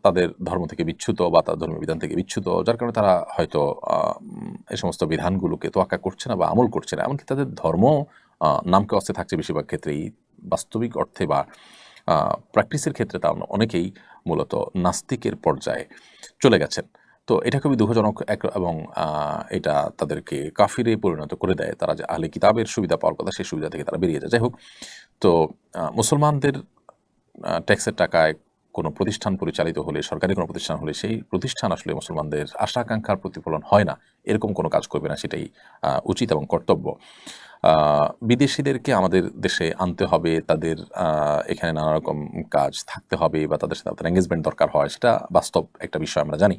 তাদের ধর্ম থেকে বিচ্যুত বা তার ধর্মীয় বিধান থেকে বিচ্যুত, যার কারণে তারা হয়তো এই সমস্ত বিধানগুলোকে তোয়াক্কা করছে না বা আমল করছে না। এমনকি তাদের ধর্ম নামকে অস্তে থাকছে বেশিরভাগ ক্ষেত্রেই, বাস্তবিক অর্থে বা প্র্যাকটিসের ক্ষেত্রে তা অনেকেই মূলত নাস্তিকের পর্যায়ে চলে গেছেন। তো এটা খুবই দুঃখজনক এবং এটা তাদেরকে কাফিরে পরিণত করে দেয়। তারা যে আহলে কিতাবের সুবিধা পাওয়ার কথা সেই সুবিধা থেকে তারা বেরিয়ে যায়। যাই হোক, তো মুসলমানদের ট্যাক্সের টাকায় কোনো প্রতিষ্ঠান পরিচালিত হলে, সরকারি কোনো প্রতিষ্ঠান হলে, সেই প্রতিষ্ঠান আসলে মুসলমানদের আশা আকাঙ্ক্ষার প্রতিফলন হয় না, এরকম কোনো কাজ করবে না, সেটাই উচিত এবং কর্তব্য। বিদেশিদেরকে আমাদের দেশে আনতে হবে, তাদের এখানে নানা রকম কাজ থাকতে হবে বা তাদের সাথে এঙ্গেজমেন্ট দরকার হয়, সেটা বাস্তব একটা বিষয় আমরা জানি।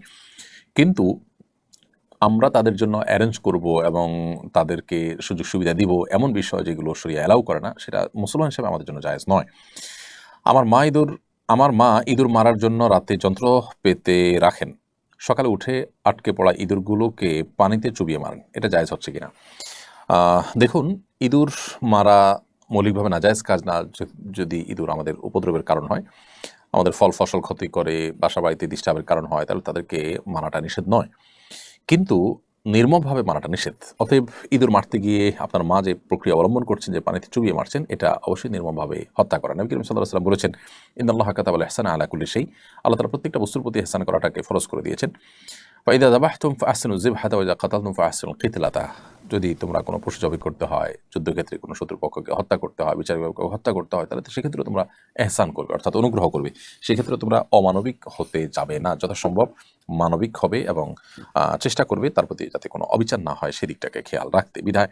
কিন্তু আমরা তাদের জন্য অ্যারেঞ্জ করব এবং তাদেরকে সুযোগ সুবিধা দিব, এমন বিষয় যেগুলো শরিয়া অ্যালাউ করে না, সেটা মুসলমান হিসেবে আমাদের জন্য জায়েজ নয়। আমার মা ইঁদুর মারার জন্য রাতে যন্ত্র পেতে রাখেন, সকালে উঠে আটকে পড়া ইঁদুরগুলোকে পানিতে চুবিয়ে মারেন, এটা জায়েজ হচ্ছে কিনা? দেখুন, ইঁদুর মারা মৌলিকভাবে নাজায়েজ কাজ না। যদি ইঁদুর আমাদের উপদ্রবের কারণ হয়, আমাদের ফল ফসল ক্ষতি করে, বাসা বাড়িতে ডিস্টার্বের কারণ হয়, তাহলে তাদেরকে মারাটা নিষেধ নয়, কিন্তু নির্মমভাবে মারাটা নিষেধ। অতএব ইঁদুর মারতে গিয়ে আপনার মা যে প্রক্রিয়া অবলম্বন করছেন, যে পানিতে চুবিয়ে মারছেন, এটা অবশ্যই নির্মমভাবে হত্যা করা। নবী করিম সাল্লাল্লাহু আলাইহি ওয়াসাল্লাম বলেছেন, ইন্নাল্লাহা কাতাবাল ইহসানা আলা কুল্লি শাই, আল্লাহ তাআলা প্রত্যেকটা বস্তুর প্রতি ইহসান করাটাকে ফরজ করে দিয়েছেন। ফাইদা যাবাহতুম ফাহসিনু যিবহাতা ওয়া ইযা কাতালতুম ফাহসিনুল কিতলাতা, যদি তোমরা কোনো পশু জবাই করতে হয়, যুদ্ধক্ষেত্রে কোনো শত্রুপক্ষকে হত্যা করতে হয়, বিচারিকভাবে হত্যা করতে হয়, তাহলে সেক্ষেত্রে তোমরা ইহসান করবে, অর্থাৎ অনুগ্রহ করবে। সেক্ষেত্রে তোমরা অমানবিক হতে যাবে না, যথাসম্ভব মানবিক হবে এবং চেষ্টা করবে তার প্রতি যাতে কোনো অবিচার না হয় সেদিকটাকে খেয়াল রাখতে। বিধায়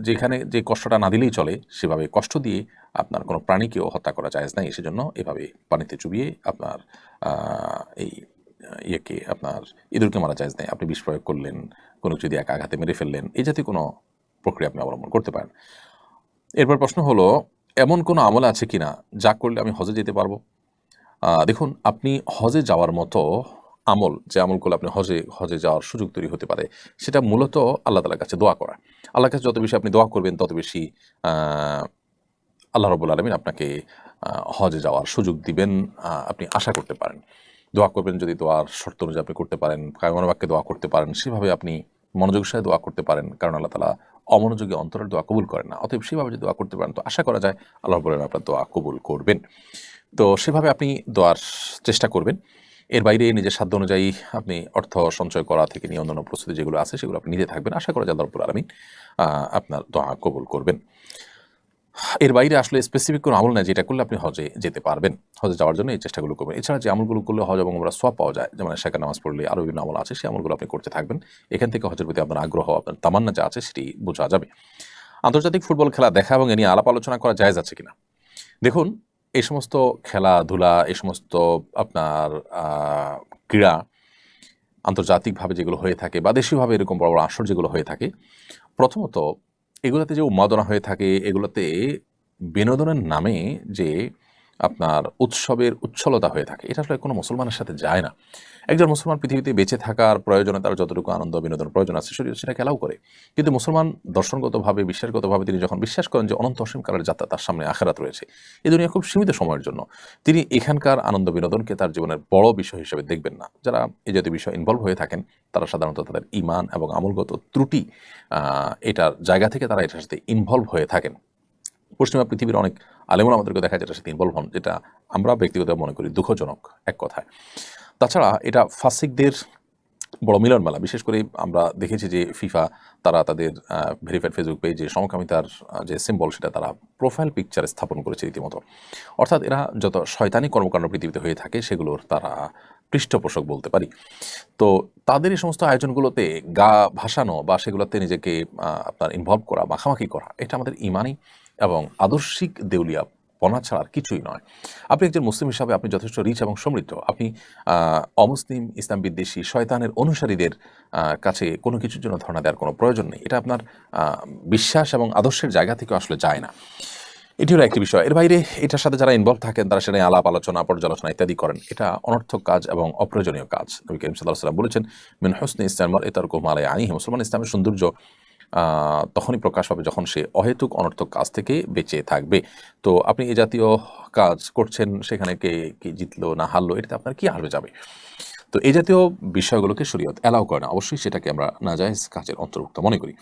যেখানে যে কষ্টটা না দিলেই চলে, সেভাবে কষ্ট দিয়ে আপনার কোনো প্রাণীকেও হত্যা করা জায়েজ নাই। সেজন্য এভাবে পানিতে চুবিয়ে আপনার এই আপনার ইঁদুরকে মারা জায়েজ নাই। আপনি বিষ প্রয়োগ করলেন, কোনো যদি এক আঘাতে মেরে ফেললেন, এই জাতীয় কোনো প্রক্রিয়া আপনি অবলম্বন করতে পারেন। এরপর প্রশ্ন হলো, এমন কোনো আমল আছে কিনা যা করলে আমি হজে যেতে পারবো? দেখুন, আপনি হজে যাওয়ার মতো আমল, যে আমলগুলো আপনি হজে যাওয়ার সুযোগ তৈরি হতে পারে, সেটা মূলত আল্লাহ তাআলার কাছে দোয়া করা। আল্লাহর কাছে যত বেশি আপনি দোয়া করবেন, তত বেশি আল্লাহ রাব্বুল আলামিন আপনাকে হজে যাওয়ার সুযোগ দিবেন, আপনি আশা করতে পারেন। দোয়া করবেন, যদি দোয়ার শর্ত অনুযায়ী আপনি করতে পারেন, কায়মান বাক্যে দোয়া করতে পারেন, সেভাবে আপনি মনোযোগের সাথে দোয়া করতে পারেন, কারণ আল্লাহ তাআলা অমনোযোগী অন্তরের দোয়া কবুল করেন না। অতএব সেভাবে যদি দোয়া করতে পারেন, তো আশা করা যায় আল্লাহ রাব্বুল আলামিন আপনার দোয়া কবুল করবেন। তো সেভাবে আপনি দোয়ার চেষ্টা করবেন। এর বাইরে নিজের সাধ্য অনুযায়ী আপনি অর্থ সঞ্চয় করা থেকে নিয়ে অন্যান্য প্রস্তুতি যেগুলো আছে, সেগুলো আপনি নিতে থাকবেন। আশা করা যায় আল্লাহ রাব্বুল আলামিন আপনার দোয়া কবুল করবেন। এর বাইরে আসলে স্পেসিফিক কোনো আমল নাই যেটা করলে আপনি হজে যেতে পারবেন। হজে যাওয়ার জন্য এই চেষ্টাগুলো করবেন। এছাড়া যে আমলগুলো করলে হজ এবং ওমরাহ সওয়াব পাওয়া যায়, যেমন এশার নামাজ পড়লে আরও বিভিন্ন আমল আছে, সেই আমলগুলো আপনি করতে থাকবেন। এখান থেকে হজের প্রতি আপনার আগ্রহ, আপনার তামান্না যা আছে, সেটি বোঝা যাবে। আন্তর্জাতিক ফুটবল খেলা দেখা এবং এ নিয়ে আলাপ আলোচনা করা জায়েজ আছে কিনা? দেখুন, এই সমস্ত খেলাধুলা, এই সমস্ত আপনার ক্রীড়া আন্তর্জাতিকভাবে যেগুলো হয়ে থাকে বা দেশীয়ভাবে এরকম বড় বড় আসর যেগুলো হয়ে থাকে, প্রথমত এগুলোতে যে উন্মাদনা হয়ে থাকে, এগুলোতে বিনোদনের নামে যে আপনার উৎসবের উচ্ছলতা হয়ে থাকে, এটা আসলে কোনো মুসলমানের সাথে যায় না। একজন মুসলমান পৃথিবীতে বেঁচে থাকার প্রয়োজনে তার যতটুকু আনন্দ বিনোদন প্রয়োজন আছে, শরীয়ত সেটাকে অ্যালাউ করে। কিন্তু মুসলমান দর্শনগতভাবে, বিশ্বাসগতভাবে তিনি যখন বিশ্বাস করেন যে অনন্ত অসীমকালের যাত্রা, তার সামনে আখিরাত রয়েছে, এই দুনিয়া খুব সীমিত সময়ের জন্য, তিনি এখানকার আনন্দ বিনোদনকে তার জীবনের বড় বিষয় হিসেবে দেখবেন না। যারা এই জাতীয় বিষয় ইনভলভ হয়ে থাকেন, তারা সাধারণত তাদের ঈমান এবং আমলগত ত্রুটি এটার জায়গা থেকে তারা এটার সাথে ইনভলভ হয়ে থাকেন। পশ্চিমা পৃথিবীর অনেক আলেমুল আমাদেরকে দেখা যায় এটার সাথে ইনভলভ হন, যেটা আমরা ব্যক্তিগত মনে করি দুঃখজনক এক কথায়। তাছাড়া এটা ফাসিকদের বড় মিলন মেলা। বিশেষ করে আমরা দেখেছি যে ফিফা তারা তাদের ভেরিফাইড ফেসবুক পেজে সমকামিতার যে সিম্বল, সেটা তারা প্রোফাইল পিকচারে স্থাপন করেছে রীতিমতো। অর্থাৎ এরা যত শয়তানি কর্মকাণ্ড পৃথিবীতে হয়ে থাকে, সেগুলোর তারা পৃষ্ঠপোষক বলতে পারি। তো তাদের এই সমস্ত আয়োজনগুলোতে গা ভাসানো বা সেগুলোতে নিজেকে আপনার ইনভলভ করা, মাখামাখি করা, এটা আমাদের ইমানি এবং আদর্শিক দেউলিয়া পনা ছাড়া আর কিছুই নয়। আপনি একজন মুসলিম হিসাবে আপনি যথেষ্ট রিচ এবং সমৃদ্ধ। আপনি অমুসলিম, ইসলাম বিদ্বেষী, শয়তানের অনুসারীদের কাছে কোনো কিছুর জন্য ধর্ণা দেওয়ার কোনো প্রয়োজন নেই। এটা আপনার বিশ্বাস এবং আদর্শের জায়গা থেকে আসলে যায় না। এটি হলো একটি বিষয়। এর বাইরে এটার সাথে যারা ইনভলভ থাকেন তারা সেটা নিয়ে আলাপ আলোচনা, পর্যালোচনা ইত্যাদি করেন। এটা অনর্থক কাজ এবং অপ্রয়োজনীয় কাজ। নবী করিম সাল্লাল্লাহু আলাইহি ওয়াসাল্লাম বলেছেন, মিন হুসনি ইসলামিল মারই তারকুহু মা লা ইয়ানিহি। মুসলমান ইসলামের সৌন্দর্য তখনই প্রকাশ পাবে যখন সে অহেতুক অনর্থক কাজ থেকে বেঁচে থাকবে। তো আপনি এই জাতীয় কাজ করছেন, সেখানে কে জিতলো না হারলো এটাতে আপনার কি আসবে যাবে? তো এই জাতীয় বিষয়গুলোকে শরীয়ত অ্যালাউ করে না। অবশ্যই সেটাকে আমরা নাজায়েজ কাজের অন্তর্ভুক্ত মনে করি।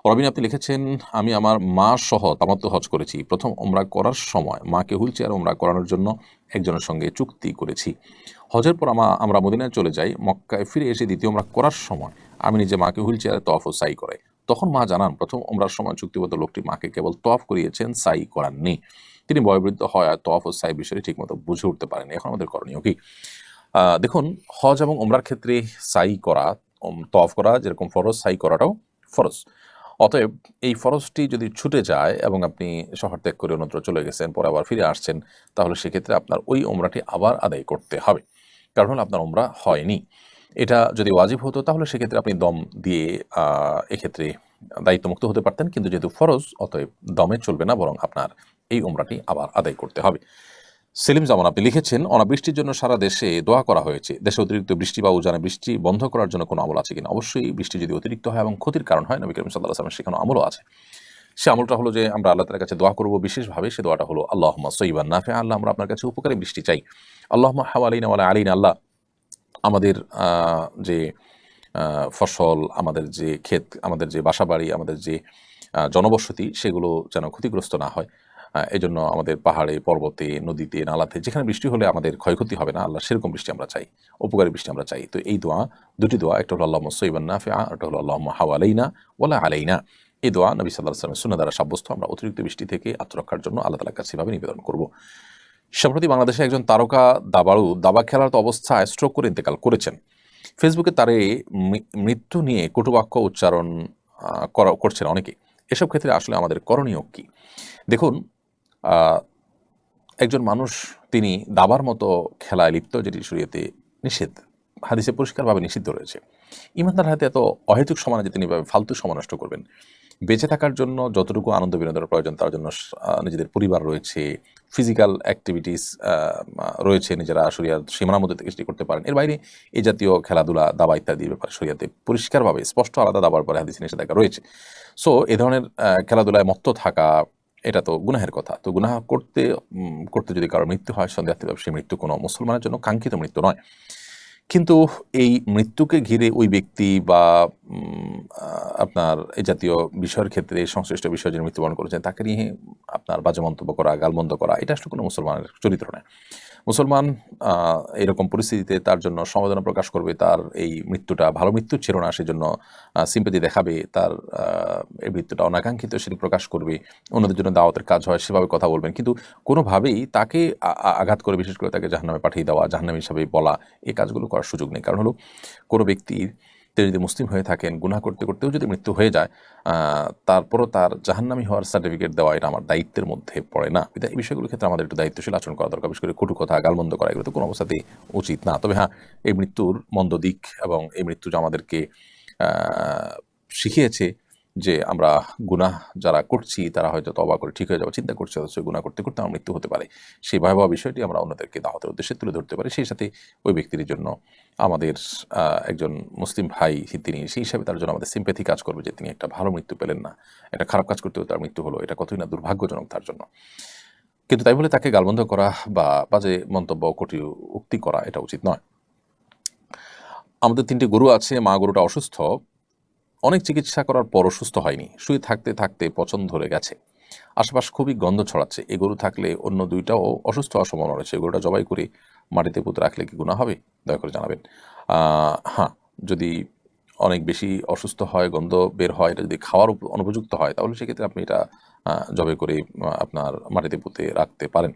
রবিন আপনি লিখেছেন, আমি আমার মা সহ তামাত্তু হজ করেছি। প্রথম ওমরা করার সময় মাকে হুইল চেয়ার ওমরা করানোর জন্য একজনের সঙ্গে চুক্তি করেছি। হজের পর আমরা মদিনায় চলে যাই। মক্কায় ফিরে এসে দ্বিতীয় ওমরা করার সময় আমি নিজে মাকে হুইল চেয়ারে তওয়াফ ও সাই করাই। তখন মা জানান, প্রথম ওমরার সময় চুক্তিবদ্ধ লোকটি মাকে কেবল তওয়াফ করিয়েছেন, সাই করাননি। তিনি বয়োবৃদ্ধ হয় আর তওয়াফ ও সাই বিষয়টি ঠিকমতো বুঝে উঠতে পারেন। এখন আমাদের করণীয় কি? দেখুন, হজ এবং ওমরার ক্ষেত্রে সাই করা, তওয়াফ করা যেরকম ফরজ, সাই করাটাও ফরজ। অতএব এই ফরজটি যদি ছুটে যায় এবং আপনি শহর ত্যাগ করে অন্যত্র চলে গেছেন, পরে আবার ফিরে আসছেন, তাহলে সেক্ষেত্রে আপনার ওই ওমরাটি আবার আদায় করতে হবে। কারণ হলো আপনার ওমরা হয়নি। এটা যদি ওয়াজিব হতো তাহলে সেক্ষেত্রে আপনি দম দিয়ে এক্ষেত্রে দায়িত্বমুক্ত হতে পারতেন। কিন্তু যেহেতু ফরজ, অতএব দমে চলবে না, বরং আপনার এই ওমরাটি আবার আদায় করতে হবে। সেলিম জামান আপনি লিখেছেন, অনাবৃষ্টির জন্য সারা দেশে দোয়া করা হয়েছে। দেশে অতিরিক্ত বৃষ্টি বা উজানে বৃষ্টি বন্ধ করার জন্য কোনো আমল আছে কিনা? অবশ্যই বৃষ্টি যদি অতিরিক্ত হয় এবং ক্ষতির কারণ হয়, নবী করিম সাল্লাল্লাহু আলাইহি ওয়াসাল্লামের শেখানো আমলও আছে। সে আমলটা হলো যে আমরা আল্লাহ তাআলার কাছে দোয়া করব বিশেষভাবে। সে দোয়াটা হলো আল্লাহুম্মা সাইয়্যিবান নাফিআ। আল্লাহ, আমরা আপনার কাছে উপকারী বৃষ্টি চাই। আল্লাহুম্মা হাওয়ালাইনা ওয়ালা আলাইনা। আল্লাহ, আমাদের যে ফসল, আমাদের যে ক্ষেত, আমাদের যে বাসাবাড়ি, আমাদের যে জনবসতি, সেগুলো যেন ক্ষতিগ্রস্ত না হয়। এজন্য আমাদের পাহাড়ে, পর্বতে, নদীতে, নালাতে যেখানে বৃষ্টি হলে আমাদের ক্ষয়ক্ষতি হবে না, আল্লাহ সেরকম বৃষ্টি আমরা চাই, উপকারী বৃষ্টি আমরা চাই। তো এই দোয়া, দুটি দোয়া, একটা হলো আল্লাহুম্মা সাইয়্যিবান নাফিআ, একটা হলো আল্লাহুম্মা হাওয়ালাইনা ওয়ালা আলাইনা। এই দোয়া নবী সাল্লাল্লাহু আলাইহি ওয়াসাল্লামের সুন্নাহ দ্বারা সাব্যস্ত। আমরা অতিরিক্ত বৃষ্টি থেকে আত্মরক্ষার জন্য আল্লাহ তাআলার কাছে এভাবে নিবেদন করব। সম্প্রতি বাংলাদেশে একজন তারকা দাবা খেলার অবস্থায় স্ট্রোক করে ইন্তেকাল করেছেন। ফেসবুকে তার এই মৃত্যু নিয়ে কটুবাক্য উচ্চারণ করছেন অনেকে। এসব ক্ষেত্রে আসলে আমাদের করণীয় কি? দেখুন, আহ, একজন মানুষ তিনি দাবার মতো খেলায় লিপ্ত, যেটি শরীয়তে নিষেধ, হাদিসে পরিষ্কারভাবে নিষিদ্ধ রয়েছে। ইমানদার হাতে এত অহেতুক সময় যে তিনি এভাবে ফালতু সময় নষ্ট করবেন। বেঁচে থাকার জন্য যতটুকু আনন্দ বিনোদনের প্রয়োজন, তার জন্য নিজেদের পরিবার রয়েছে, ফিজিক্যাল অ্যাক্টিভিটিস রয়েছে, নিজেরা শরিয়ার সীমানার মধ্যে থেকে সেটি করতে পারেন। এর বাইরে এই জাতীয় খেলাধুলা, দাবা ইত্যাদির ব্যাপারে শরিয়াতে পরিষ্কারভাবে স্পষ্ট আলাদা দাবার পরে হাদিসে নিষেধাজ্ঞা রয়েছে। সো এ ধরনের খেলাধুলায় মত্ত থাকা, এটা তো গুনাহের কথা। তো গুনাহ করতে করতে যদি কারোর মৃত্যু হয়, সন্দেহাতীতভাবে সেই মৃত্যু কোনো মুসলমানের জন্য কাঙ্ক্ষিত মৃত্যু নয়। কিন্তু এই মৃত্যুকে ঘিরে ওই ব্যক্তি বা আপনার এই জাতীয় বিষয়ের ক্ষেত্রে সংশ্লিষ্ট বিষয় যিনি মৃত্যুবরণ করেছেন তাকে নিয়ে আপনার বাজে মন্তব্য করা, গালমন্দ করা, এটা আসলে কোনো মুসলমানের চরিত্র নয়। মুসলমান এরকম পরিস্থিতিতে তার জন্য সমবেদনা প্রকাশ করবে, তার এই মৃত্যুটা ভালো মৃত্যু ছিল না সেজন্য সিম্পাথি দেখাবে, তার এই মৃত্যুটা অনাকাঙ্ক্ষিত সেটি প্রকাশ করবে, অন্যদের জন্য দাওয়াতের কাজ হয় সেভাবে কথা বলবেন। কিন্তু কোনোভাবেই তাকে আঘাত করে, বিশেষ করে তাকে জাহান্নামে পাঠিয়ে দেওয়া, জাহান্নামী হিসাবে বলা, এই কাজগুলো করার সুযোগ নেই। কারণ হলো, কোনো ব্যক্তির তিনি যদি মুসলিম হয়ে থাকেন, গুনাহ করতে করতেও যদি মৃত্যু হয়ে যায়, তারপরও তার জাহান্নামী হওয়ার সার্টিফিকেট দেওয়া এটা আমার দায়িত্বের মধ্যে পড়ে না। এই বিষয়গুলোর ক্ষেত্রে আমাদের একটু দায়িত্বশীল আচরণ করা দরকার। বিশেষ করে কটু কথা, গালমন্দ করা, এগুলো তো কোনো অবস্থাতেই উচিত না। তবে হ্যাঁ, এই মৃত্যুর মন্দ দিক এবং এই মৃত্যু যে আমাদেরকে শিখিয়েছে যে আমরা গুনাহ যারা করছি তারা হয়তো তওবা করে ঠিক হয়ে যাবে চিন্তা করছে, অথচ গুনাহ করতে করতে আমার মৃত্যু হতে পারে। সেই ভয়াবহ বিষয়টি আমরা অন্যদেরকে দাওয়াতের উদ্দেশ্যে তুলে ধরতে পারি। সেই সাথে ওই ব্যক্তির জন্য আমাদের একজন মুসলিম ভাই, তিনি সেই হিসাবে তার জন্য আমাদের সিম্প্যাথি কাজ করবে যে তিনি একটা ভালো মৃত্যু পেলেন না, একটা খারাপ কাজ করতেও তার মৃত্যু হলো, এটা কতই না দুর্ভাগ্যজনক তার জন্য। কিন্তু তাই বলে তাকে গালমন্দ করা বা বাজে মন্তব্য, কটু উক্তি করা, এটা উচিত নয়। আমাদের 3টি গরু আছে। মা গরুটা অসুস্থ, অনেক চিকিৎসা করার পরও সুস্থ হয়নি। শুয়ে থাকতে থাকতে পচন ধরে গেছে, আশপাশ খুবই গন্ধ ছড়াচ্ছে। এই গরু থাকলে অন্য দুইটাও অসুস্থ হওয়ার সম্ভাবনা রয়েছে। গরুটা জবাই করে মাটিতে পুঁতে রাখলে কি গুনাহ হবে? দয়া করে জানাবেন। হ্যাঁ, যদি অনেক বেশি অসুস্থ হয়, গন্ধ বের হয়, এটা যদি খাওয়ার অনুপযুক্ত হয়, তাহলে সেক্ষেত্রে আপনি এটা জবাই করে আপনার মাটিতে পুঁতে রাখতে পারেন,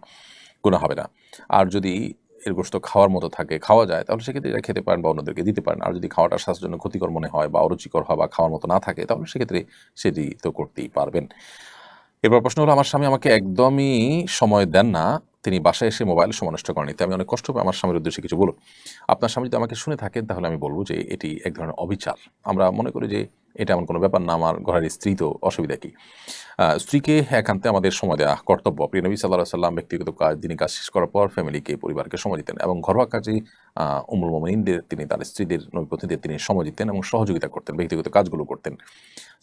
গুনাহ হবে না। আর যদি এর গোশত খাওয়ার মতো থাকে, খাওয়া যায়, তাহলে সেক্ষেত্রে এটা খেতে পারেন বা অন্যদেরকে দিতে পারেন। আর যদি খাওয়াটা স্বাস্থ্যের জন্য ক্ষতিকর মনে হয় বা অরুচিকর হয় বা খাওয়ার মতো না থাকে, তাহলে সেক্ষেত্রে সেটি তো করতেই পারবেন। এবার প্রশ্ন হলো, আমার স্বামী আমাকে একদমই সময় দেন না, তিনি বাসায় এসে মোবাইল সময় নষ্ট করেন, এতে আমি অনেক কষ্ট পাই। আমার স্বামীর উদ্দেশ্যে কিছু বলুন। আপনার স্বামী যদি আমাকে শুনে থাকেন তাহলে আমি বলবো যে এটি এক ধরনের অবিচার। আমরা মনে করি যে এটা এমন কোনো ব্যাপার না, আমার ঘরের স্ত্রী তো, অসুবিধা কি? স্ত্রীকে একান্তে আমাদের সময় দেওয়া কর্তব্য। প্রিয় নবী সাল্লাল্লাহু আলাইহি ওয়াসাল্লাম ব্যক্তিগত কাজ, দিনী কাজ শেষ করার পর ফ্যামিলিকে, পরিবারকে সময় দিতেন এবং ঘরোয়া কাজে উম্মুল মুমিনিনদের, তিনি তার স্ত্রীদের, নবী পত্নীদের তিনি সময় দিতেন এবং সহযোগিতা করতেন, ব্যক্তিগত কাজগুলো করতেন।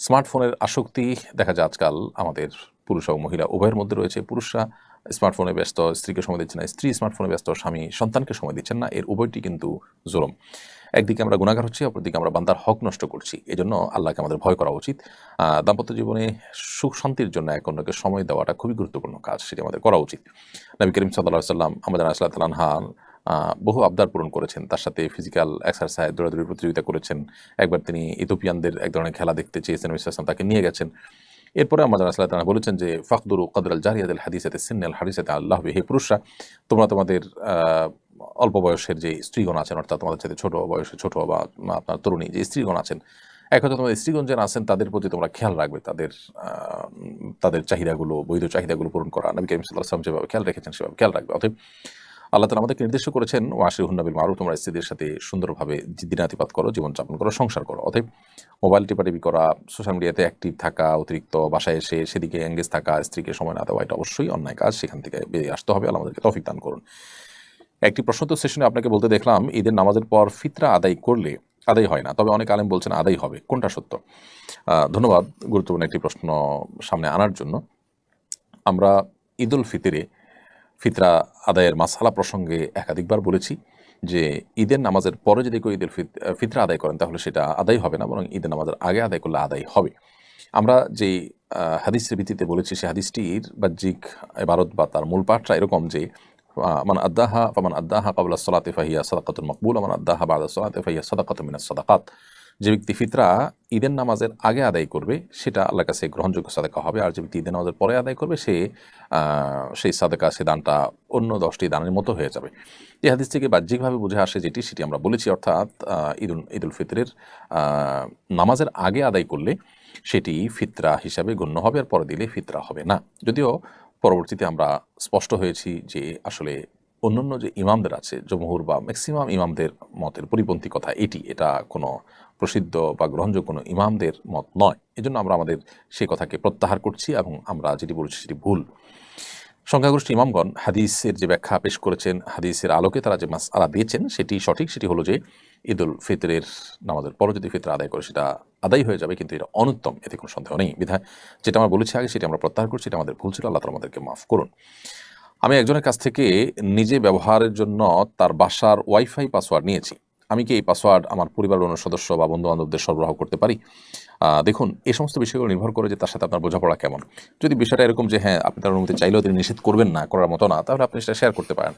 স্মার্টফোনের আসক্তি দেখা যায় আজকাল আমাদের পুরুষ এবং মহিলা উভয়ের মধ্যে রয়েছে। পুরুষরা স্মার্টফোনে ব্যস্ত, স্ত্রীকে সময় দিচ্ছে না, স্ত্রী স্মার্টফোনে ব্যস্ত, স্বামী সন্তানকে সময় দিচ্ছেন না। এর উভয়টি কিন্তু জুলুম। একদিকে আমরা গুনাহগার হচ্ছি, অপরদিকে আমরা বান্দার হক নষ্ট করছি। এজন্য আল্লাহকে আমাদের ভয় করা উচিত। দাম্পত্য জীবনে সুখ শান্তির জন্য এক অন্যকে সময় দেওয়াটা খুবই গুরুত্বপূর্ণ কাজ, সেটি আমাদের করা উচিত। নবী করিম সাল্লাল্লাহু আলাইহি ওয়াসাল্লাম আমাদের রাসূলুল্লাহ সাল্লাল্লাহু আনহা বহু আবদার পূরণ করেছেন। তার সাথে ফিজিক্যাল এক্সারসাইজ, দৌড়াদৌড়ির প্রতিযোগিতা করেছেন। একবার তিনি ইথিওপিয়ানদের এক ধরনের খেলা দেখতে চেয়েছেন, নবী সাল্লাল্লাহু আলাইহি ওয়াসাল্লাম তাকে নিয়ে গেছেন। এরপরে আমাদের রাসূলুল্লাহ সাল্লাল্লাহু আলাইহি ওয়াসাল্লাম বলেছেন যে ফাকদুরু কদরাল জারিয়াতিল হাদিসাতি সিন্নাল হাদিসাতি আল্লাহ হে পুরুষরা, তোমরা তোমাদের অল্প বয়সের যে স্ত্রীগণ আছেন, অর্থাৎ তোমাদের সাথে ছোট বয়সে ছোট বা আপনার তরুণী যে স্ত্রীগণ আছেন, এক হয়তো তোমাদের স্ত্রীগণ যারা আছেন তাদের প্রতি তোমরা খেয়াল রাখবে, তাদের চাহিদাগুলো, বৈধ চাহিদাগুলো পূরণ করা। নবী করিম সাল্লাল্লাহু আলাইহি ওয়াসাল্লাম যেভাবে খেয়াল রেখেছেন সেভাবে খেয়াল রাখবে। অতএব আল্লাহ তাআলা আমাদেরকে নির্দেশ করেছেন ওয়াশিরুহুন্না বিল মারুফ, তোমরা স্ত্রীদের সাথে সুন্দরভাবে দিনাতিপাত করো, জীবনযাপন করো, সংসার করো। অতএব মোবাইল টিপাটিপি করা, সোশ্যাল মিডিয়াতে অ্যাক্টিভ থাকা, অতিরিক্ত বাসায় এসে সেদিকে এঙ্গেজ থাকা, স্ত্রীকে সময় না দেওয়া, এটা অবশ্যই অন্যায় কাজ। সেখান থেকে বেরিয়ে আসতে হবে। আল্লাহ আমাদেরকে তৌফিক দান করুন। একটি প্রশ্নোত্তর সেশনে আপনাকে বলতে দেখলাম ঈদের নামাজের পর ফিতরা আদায় করলে আদায় হয় না, তবে অনেক আলেম বলছেন আদায় হবে, কোনটা সত্য? ধন্যবাদ গুরুত্বপূর্ণ একটি প্রশ্ন সামনে আনার জন্য। আমরা ঈদুল ফিতরে ফিতরা আদায়ের মাসআলা প্রসঙ্গে একাধিকবার বলেছি যে ঈদের নামাজের পরে যদি কেউ ঈদুল ফিতরা আদায় করেন তাহলে সেটা আদায় হবে না, বরং ঈদের নামাজের আগে আদায় করলে আদায় হবে। আমরা যে হাদিসের ভিত্তিতে বলেছি সেই হাদিসটির বাহ্যিক ইবারত বা তার মূল পাঠটা এরকম যে মান আদ্দাহা ক্বাবলা সলাতি ফাহিয়া সাদাকাতুন মাকবুলা মান আদ্দাহা বা'দা সলাতি ফাহিয়া সাদাকাতুম মিনাস সাদাকাত। যে ব্যক্তি ফিতরা ঈদের নামাজের আগে আদায় করবে সেটা আল্লাহর কাছে গ্রহণযোগ্য সাদাকা হবে, আর যে ব্যক্তি ঈদের নামাজের পরে আদায় করবে সেই সাদাকা, সে দানটা অন্য 10টি দানের মতো হয়ে যাবে। এই হাদিস থেকে বাহ্যিকভাবে বুঝে আসে সেটি আমরা বলেছি, অর্থাৎ ঈদুল ফিতরের নামাজের আগে আদায় করলে সেটি ফিতরা হিসাবে গণ্য হবে, আর পরে দিলে ফিতরা হবে না। যদিও পরবর্তীতে আমরা স্পষ্ট হয়েছি যে আসলে অন্যান্য যে ইমামদের আছে, জমহুর বা ম্যাক্সিমাম ইমামদের মতের পরিপন্থী কথা এটা কোনো প্রসিদ্ধ বা গ্রহণযোগ্য কোনো ইমামদের মত নয়। এজন্য আমরা আমাদের সেই কথাকে প্রত্যাহার করছি এবং আমরা যেটি বলছি সেটি ভুল। সংখ্যাগরিষ্ঠ ইমামগণ হাদিসের যে ব্যাখ্যা পেশ করেছেন, হাদিসের আলোকে তারা যে মাসআলা দিয়েছেন সেটি সঠিক। সেটি হলো যে ঈদুল ফিতরের নামাজের পরে যদি ফিতরা আদায় করে সেটা আদায় হয়ে যাবে, কিন্তু এটা অনুত্তম, এতে কোনো সন্দেহ নেই। বিধায় যেটা আমরা বলেছি আগে সেটি আমরা প্রত্যাহার করছি, এটা আমাদের ভুল ছিল। আল্লাহ তাআলা আমাদেরকে মাফ করুন। আমি একজনের কাছ থেকে নিজে ব্যবহারের জন্য তার বাসার ওয়াইফাই পাসওয়ার্ড নিয়েছি। আমি কি এই পাসওয়ার্ড আমার পরিবারের অন্য সদস্য বা বন্ধু-বান্ধবদের সরবরাহ করতে পারি? দেখুন, এই সমস্ত বিষয়গুলো নির্ভর করে যে তার সাথে আপনার বোঝাপড়া কেমন। যদি বিষয়টা এরকম যে হ্যাঁ, আপনি তার অনুমতি চাইলেও তিনি নিষেধ করবেন না, করার মতো না, তাহলে আপনি সেটা শেয়ার করতে পারেন।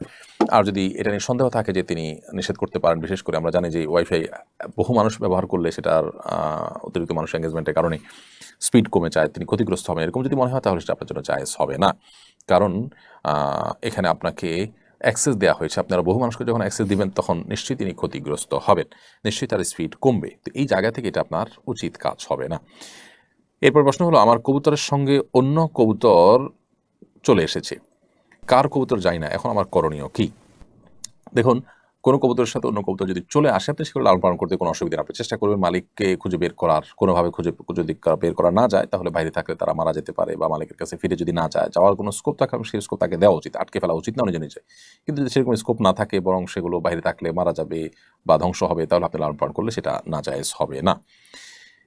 আর যদি এটা নিয়ে সন্দেহ থাকে যে তিনি নিষেধ করতে পারেন, বিশেষ করে আমরা জানি যে ওয়াইফাই বহু মানুষ ব্যবহার করলে সেটার অতিরিক্ত মানুষ এঙ্গেজমেন্টের কারণে স্পিড কমে যায়, তিনি ক্ষতিগ্রস্ত হবেন, এরকম যদি মনে হয় তাহলে সেটা আপনার জন্য জায়েজ হবে না। কারণ এখানে আপনাকে অ্যাক্সেস দেওয়া হয়েছে, আপনারা বহু মানুষকে যখন অ্যাক্সেস দিবেন তখন নিশ্চয়ই তিনি ক্ষতিগ্রস্ত হবেন, নিশ্চয়ই তার স্পিড কমবে। তো এই জায়গা থেকে এটা আপনার উচিত কাজ হবে না। এরপর প্রশ্ন হলো, আমার কবুতরের সঙ্গে অন্য কবুতর চলে এসেছে, কার কবুতর যাই না, এখন আমার করণীয় কি? দেখুন, কোনো কবুতরের সাথে অন্য কবুতর যদি চলে আসে, আপনি সেগুলো লালন পালন করতে কোনো অসুবিধা নেই। আপনি চেষ্টা করবেন মালিককে খুঁজে বের করার, কোনোভাবে যদি বের করা না যায় তাহলে বাইরে থাকলে তারা মারা যেতে পারে, বা মালিকের কাছে ফিরে যদি না যায়, যাওয়ার কোনো স্কোপ থাকে সেই স্কোপ তাকে দেওয়া উচিত, আটকে ফেলা উচিত না নিজে নিজে। কিন্তু যদি সেরকম স্কোপ না থাকে, বরং সেগুলো বাইরে থাকলে মারা যাবে বা ধ্বংস হবে, তাহলে আপনি লালন পালন করলে সেটা নাজায়েজ হবে না।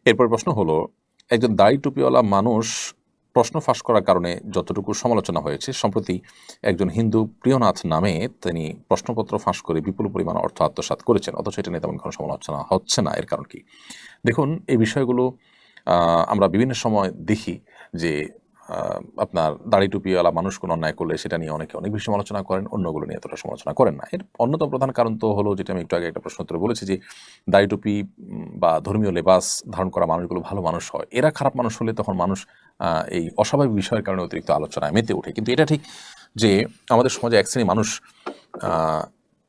এরপর প্রশ্ন হলো, একজন দাড়ি টুপিওয়ালা মানুষ প্রশ্ন ফাঁস করার কারণে যতটুকু সমালোচনা হয়েছে, সম্প্রতি একজন হিন্দু প্রিয়নাথ নামে তিনি প্রশ্নপত্র ফাঁস করে বিপুল পরিমাণ অর্থ আত্মসাৎ করেছেন, অথচ এটা নিয়ে তেমন কোনো সমালোচনা হচ্ছে না। এর কারণ কি? দেখুন, এই বিষয়গুলো আমরা বিভিন্ন সময় দেখি যে আপনার দাড়ি টুপিওয়ালা মানুষ কোনো অন্যায় করলে সেটা নিয়ে অনেকে অনেক বেশি সমালোচনা করেন, অন্যগুলো নিয়ে এতটা সমালোচনা করেন না। এর অন্যতম প্রধান কারণ তো হলো, যেটা আমি একটু আগে একটা প্রশ্ন উত্তরে বলেছি, যে দাড়ি টুপি বা ধর্মীয় লেবাস ধারণ করা মানুষগুলো ভালো মানুষ হয়, এরা খারাপ মানুষ হলে তখন মানুষ এই অস্বাভাবিক বিষয়ের কারণে অতিরিক্ত আলোচনায় মেতে ওঠে। কিন্তু এটা ঠিক যে আমাদের সমাজে এক শ্রেণী মানুষ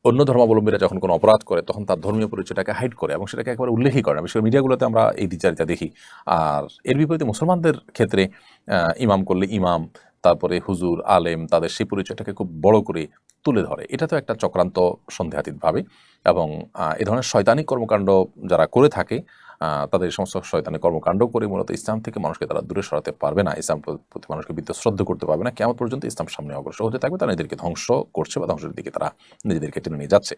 অন্য ধর্মাবলম্বীরা যখন কোনো অপরাধ করে তখন তার ধর্মীয় পরিচয়টাকে হাইড করে এবং সেটাকে একবারে উল্লেখই করে না। বিশেষ করে মিডিয়াগুলোতে আমরা এই দ্বিচারিতা দেখি। আর এর বিপরীতে মুসলমানদের ক্ষেত্রে ইমাম করলে ইমাম, তারপরে হুজুর, আলেম, তাদের সেই পরিচয়টাকে খুব বড় করে তুলে ধরে। এটা তো একটা চক্রান্ত সন্দেহাতীতভাবে, এবং এ ধরনের শয়তানি কর্মকাণ্ড যারা করে থাকে তাদের এই সমস্ত শয়তানি কর্মকাণ্ড করে মূলত ইসলাম থেকে মানুষকে তারা দূরে সরাতে পারবে না, ইসলাম প্রতি মানুষকে বিদ্যশ্রদ্ধ করতে পারবে না, কেমন পর্যন্ত ইসলাম সামনে অগ্রসর হতে থাকবে, তারা নিজেদেরকে ধ্বংস করছে বা ধ্বংসের দিকে তারা নিজেদেরকে টেনে নিয়ে যাচ্ছে।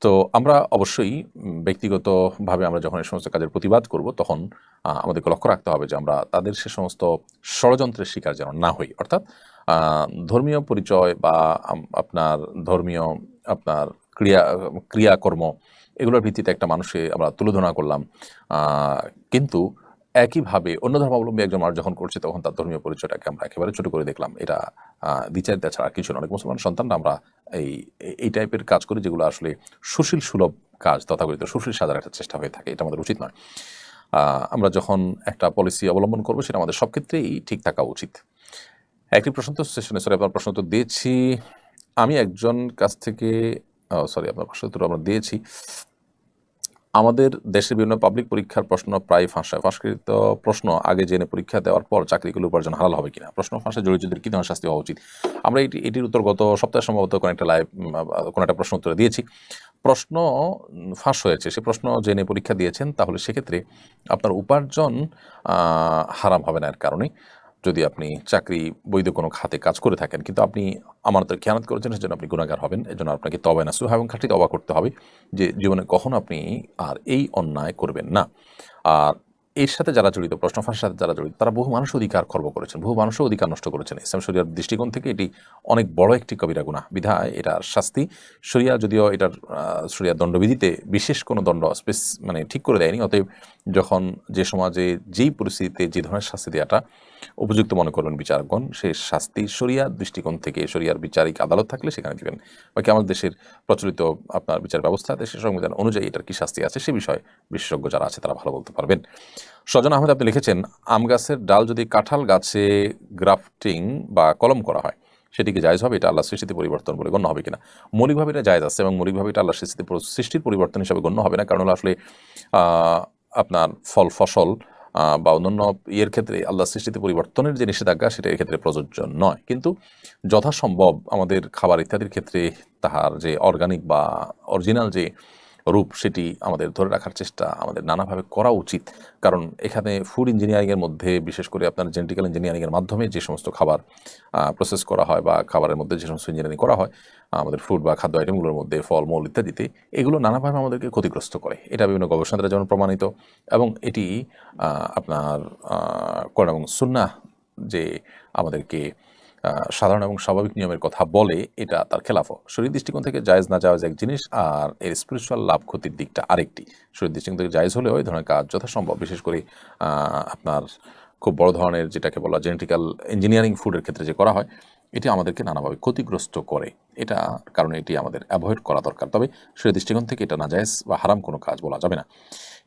তো আমরা অবশ্যই ব্যক্তিগতভাবে আমরা যখন এই সমস্ত কাজের প্রতিবাদ করব, তখন আমাদেরকে লক্ষ্য রাখতে হবে যে আমরা তাদের সে সমস্ত ষড়যন্ত্রের শিকার যেন না হই। অর্থাৎ ধর্মীয় পরিচয় বা আপনার ধর্মীয় আপনার ক্রিয়াকর্ম এগুলোর ভিত্তিতে একটা মানুষকে আমরা তুলোধনা করলাম, কিন্তু একইভাবে অন্য ধর্মাবলম্বী একজন মানুষ যখন করছে তখন তার ধর্মীয় পরিচয়টাকে আমরা একেবারে ছোট করে দেখলাম। এটা দ্বিচারিতা ছাড়া কিছু না। অনেক মুসলমান সন্তানরা আমরা এই টাইপের কাজ করি যেগুলো আসলে সুশীল সুলভ কাজ, তথাকথিত সুশীল সাজার একটা চেষ্টা হয়ে থাকে। এটা আমাদের উচিত নয়। আমরা যখন একটা পলিসি অবলম্বন করবো সেটা আমাদের সব ক্ষেত্রেই ঠিক থাকা উচিত। একটি প্রশ্ন তো সেশনে আপনার প্রশ্ন তো দিয়েছি আমি একজন কাছ থেকে, আপনার প্রশ্ন তো আমরা দিয়েছি। আমাদের দেশের বিভিন্ন পাবলিক পরীক্ষার প্রশ্ন প্রায় ফাঁসকৃত প্রশ্ন আগে জেনে পরীক্ষা দেওয়ার পর চাকরিগুলো উপার্জন হালাল হবে কিনা, প্রশ্ন ফাঁসে জড়িতদের কী ধরনের শাস্তি হওয়া উচিত? আমরা এটির উত্তর গত সপ্তাহে সম্ভবত কোনো একটা প্রশ্ন উত্তরে দিয়েছি। প্রশ্ন ফাঁস হয়েছে, সে প্রশ্ন জেনে পরীক্ষা দিয়েছেন, তাহলে সেক্ষেত্রে আপনার উপার্জন হারাম হবে না এর কারণে। যদি আপনি চাকরি বৈধ কোনো খাতে কাজ করে থাকেন, কিন্তু আপনি আমানতের খেয়ানত করেছেন, সেজন্য আপনি গুনাহগার হবেন। এজন্য আপনাকে তওবা নাসুহ এবং খাঁটি তওবা করতে হবে যে জীবনে কখনো আপনি আর এই অন্যায় করবেন না। আর এর সাথে যারা জড়িত, প্রশ্ন ফাঁসের সাথে যারা জড়িত, তারা বহু মানুষের অধিকার খর্ব করেছেন, বহু মানুষের অধিকার নষ্ট করেছেন। ইসলাম শরিয়ার দৃষ্টিকোণ থেকে এটি অনেক বড় একটি কবিরা গুনাহ, বিধায় এটার শাস্তি শরিয়া যদিও এটার শরিয়ার দণ্ডবিধিতে বিশেষ কোনো দণ্ড মানে ঠিক করে দেয়নি। অতএব যখন যে সমাজে যেই পরিস্থিতিতে যে ধরনের শাস্তি দেওয়াটা উপযুক্ত মনে করবেন বিচারকগণ, সে শাস্তি শরিয়ার দৃষ্টিকোণ থেকে শরিয়ার বিচারিক আদালত থাকলে সেখানে দিবেন। বাকি আমাদের দেশের প্রচলিত আপনার বিচার ব্যবস্থা, দেশের সংবিধান অনুযায়ী এটার কি শাস্তি আছে সে বিষয়ে বিশেষজ্ঞ যারা আছে তারা ভালো বলতে পারবেন। সজন আহমেদ আপনি লিখেছেন, আম গাছের ডাল যদি কাঁঠাল গাছে গ্রাফটিং বা কলম করা হয় সেটিকে জায়েজ হবে? এটা আল্লাহ সৃষ্টিতে পরিবর্তন বলে গণ্য হবে কিনা? মৌলিকভাবে এটা জায়েজ আছে এবং মৌলিকভাবে এটা আল্লাহ সৃষ্টির পরিবর্তন হিসাবে গণ্য হবে না। কারণ হলো আসলে আপনার ফল ফসল বা অন্যান্য ক্ষেত্রে আল্লাহ সৃষ্টিতে পরিবর্তনের যে নিষেধাজ্ঞা সেটা এর ক্ষেত্রে প্রযোজ্য নয়। কিন্তু যথাসম্ভব আমাদের খাবার ইত্যাদির ক্ষেত্রে তাহার যে অর্গানিক বা অরিজিনাল যে রূপ সেটি আমাদের ধরে রাখার চেষ্টা আমাদের নানাভাবে করা উচিত। কারণ এখানে ফুড ইঞ্জিনিয়ারিংয়ের মধ্যে বিশেষ করে আপনার জেনেটিক্যাল ইঞ্জিনিয়ারিংয়ের মাধ্যমে যে সমস্ত খাবার প্রসেস করা হয় বা খাবারের মধ্যে যে সমস্ত ইঞ্জিনিয়ারিং করা হয় আমাদের ফুড বা খাদ্য আইটেমগুলোর মধ্যে ফলমূল ইত্যাদিতে, এগুলো নানাভাবে আমাদেরকে ক্ষতিগ্রস্ত করে। এটা বিভিন্ন গবেষণা দ্বারা যেমন প্রমাণিত, এবং এটি আপনার কোরআন এবং সুন্নাহ যে আমাদেরকে সাধারণ এবং স্বাভাবিক নিয়মের কথা বলে, এটা তার খেলাফও। শরীর দৃষ্টিকোণ থেকে জায়েজ না জায়েজ এক জিনিস, আর এর স্পিরিচুয়াল লাভ ক্ষতির দিকটা আরেকটি। শরীর দৃষ্টিকোণ থেকে জায়েজ হলেও এই ধরনের কাজ যথাসম্ভব, বিশেষ করে আপনার খুব বড় ধরনের যেটাকে বলা জেনেটিক্যাল ইঞ্জিনিয়ারিং ফুডের ক্ষেত্রে যে করা হয়, এটি আমাদেরকে নানাভাবে ক্ষতিগ্রস্ত করে। এটা কারণে এটি আমাদের অ্যাভয়েড করা দরকার। তবে শরীর দৃষ্টিকোণ থেকে এটা নাজায়েজ বা হারাম কোনো কাজ বলা যাবে না।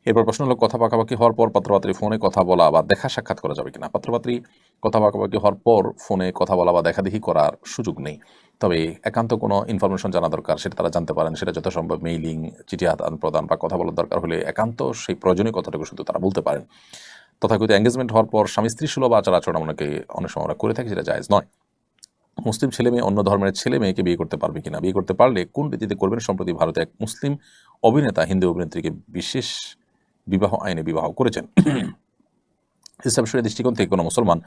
এরপর প্রশ্ন হলো, কথা পাকাপাকি হওয়ার পর পাত্রপাত্রী ফোনে কথা বলা বা দেখা সাক্ষাৎ করা যাবে কিনা? পাত্রপাত্রী কথা পাকাপাকি হওয়ার পর ফোনে কথা বলা বা দেখাদেখি করার সুযোগ নেই। তবে একান্ত কোনো ইনফরমেশন জানা দরকার, সেটা তারা জানতে পারেন। সেটা যথাসম্ভব মেইলিং, চিঠি আদান প্রদান বা কথা বলার দরকার হলে একান্ত সেই প্রয়োজনীয় কথাটুকু শুধু তারা বলতে পারেন। তথাকথিত এঙ্গেজমেন্ট হওয়ার পর স্বামী স্ত্রী সুলভ আচার আচরণ অনেক সময় আমরা করে থাকি, সেটা জায়েজ নয়। মুসলিম ছেলে মেয়ে অন্য ধর্মের ছেলে মেয়েকে বিয়ে করতে পারবে কিনা? বিয়ে করতে পারলে কোন রীতিতে করবেন? সম্প্রতি ভারতে এক মুসলিম অভিনেতা হিন্দু অভিনেত্রীকে বিশেষ বিবাহ আইনে বিবাহ করেছেন। ইসলাম শরীয়তের দৃষ্টিকোণ থেকে কোনো মুসলমান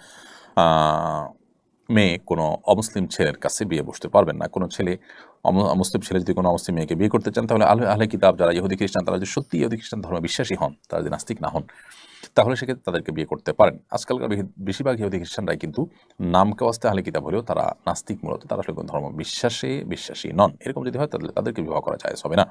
মেয়ে কোনো অমুসলিম ছেলের কাছে বিয়ে বসতে পারবেন না। কোনো মুসলিম ছেলে যদি কোনো অমুসলিম মেয়েকে বিয়ে করতে চান, তাহলে আহলে কিতাব যারা ইহুদি খ্রিস্টান, তারা যদি সত্যি ইহুদি খ্রিস্টান ধর্মে বিশ্বাসী হন, তারা যদি নাস্তিক না হন, তাহলে সেক্ষেত্রে তাদেরকে বিয়ে করতে পারেন। আজকালকার বেশিরভাগ ইহুদি খ্রিস্টানরাই কিন্তু নামকে ওয়াস্তে আহলে কিতাব হলেও তারা নাস্তিক, মূলত তারা আসলে কোনো ধর্ম বিশ্বাসী নন। এরকম যদি হয় তাহলে তাদেরকে বিবাহ করা জায়েজ হবে না।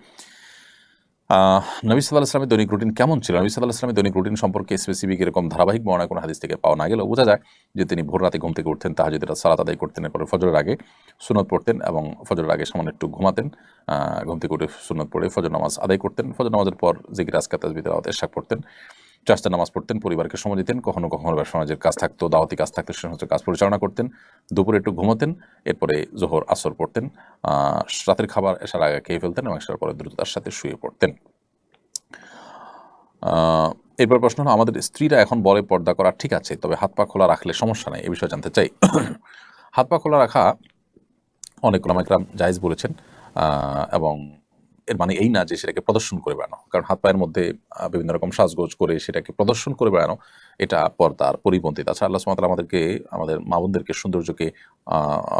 নবী সাল্লাল্লাহু আলাইহি ওয়াসাল্লামের দৈনিক রুটিন কেমন ছিল? নবী সাল্লাল্লাহু আলাইহি ওয়াসাল্লামের দৈনিক রুটিন সম্পর্কে স্পেসিফিক এরকম ধারাবাহিক বর্ণনা কোনো হাদিস থেকে পাওয়া না গেলেও বোঝা যায় যে তিনি ভোর রাতে ঘুম থেকে উঠতেন, তাহাজ্জুদের সালাত আদায় করতেন, এরপরে ফজরের আগে সুন্নত পড়তেন এবং ফজরের আগে সামান্য একটু ঘুমাতেন। ঘুম থেকে উঠে সুন্নত পড়ে ফজর নামাজ আদায় করতেন। ফজর নামাজের পর জিকির আজকার তাসবিহ তেলাওয়াত ইরশাদ পড়তেন, চারটা নামাজ পড়তেন, পরিবারকে সময় দিতেন। কখনো কখনো সমাজের কাজ থাকতো, দাওয়াতি কাজ থাকতো, সে সমস্ত কাজ পরিচালনা করতেন। দুপুরে একটু ঘুমোতেন, এরপরে জোহর আসর পড়তেন, রাতের খাবার এসার আগে খেয়ে ফেলতেন এবং এসার পরে দ্রুততার সাথে শুয়ে পড়তেন। এরপর প্রশ্ন হলো, আমাদের স্ত্রীরা এখন বলে পর্দা করা ঠিক আছে, তবে হাত পা খোলা রাখলে সমস্যা নেই, এ বিষয়ে জানতে চাই। হাত পা খোলা রাখা অনেক উলামা ইকরাম জায়েজ বলেছেন, এবং এর মানে এই না যে সেটাকে প্রদর্শন করে বেড়ানো, কারণ হাত পায়ের মধ্যে বিভিন্ন রকম সাজগোজ করে সেটাকে প্রদর্শন করে বেড়ানো এটা পর্দার পরিপন্থী। তাছাড়া আল্লাহ সুবহানাহু ওয়া তাআলা আমাদেরকে, আমাদের মা বোনদেরকে সৌন্দর্যকে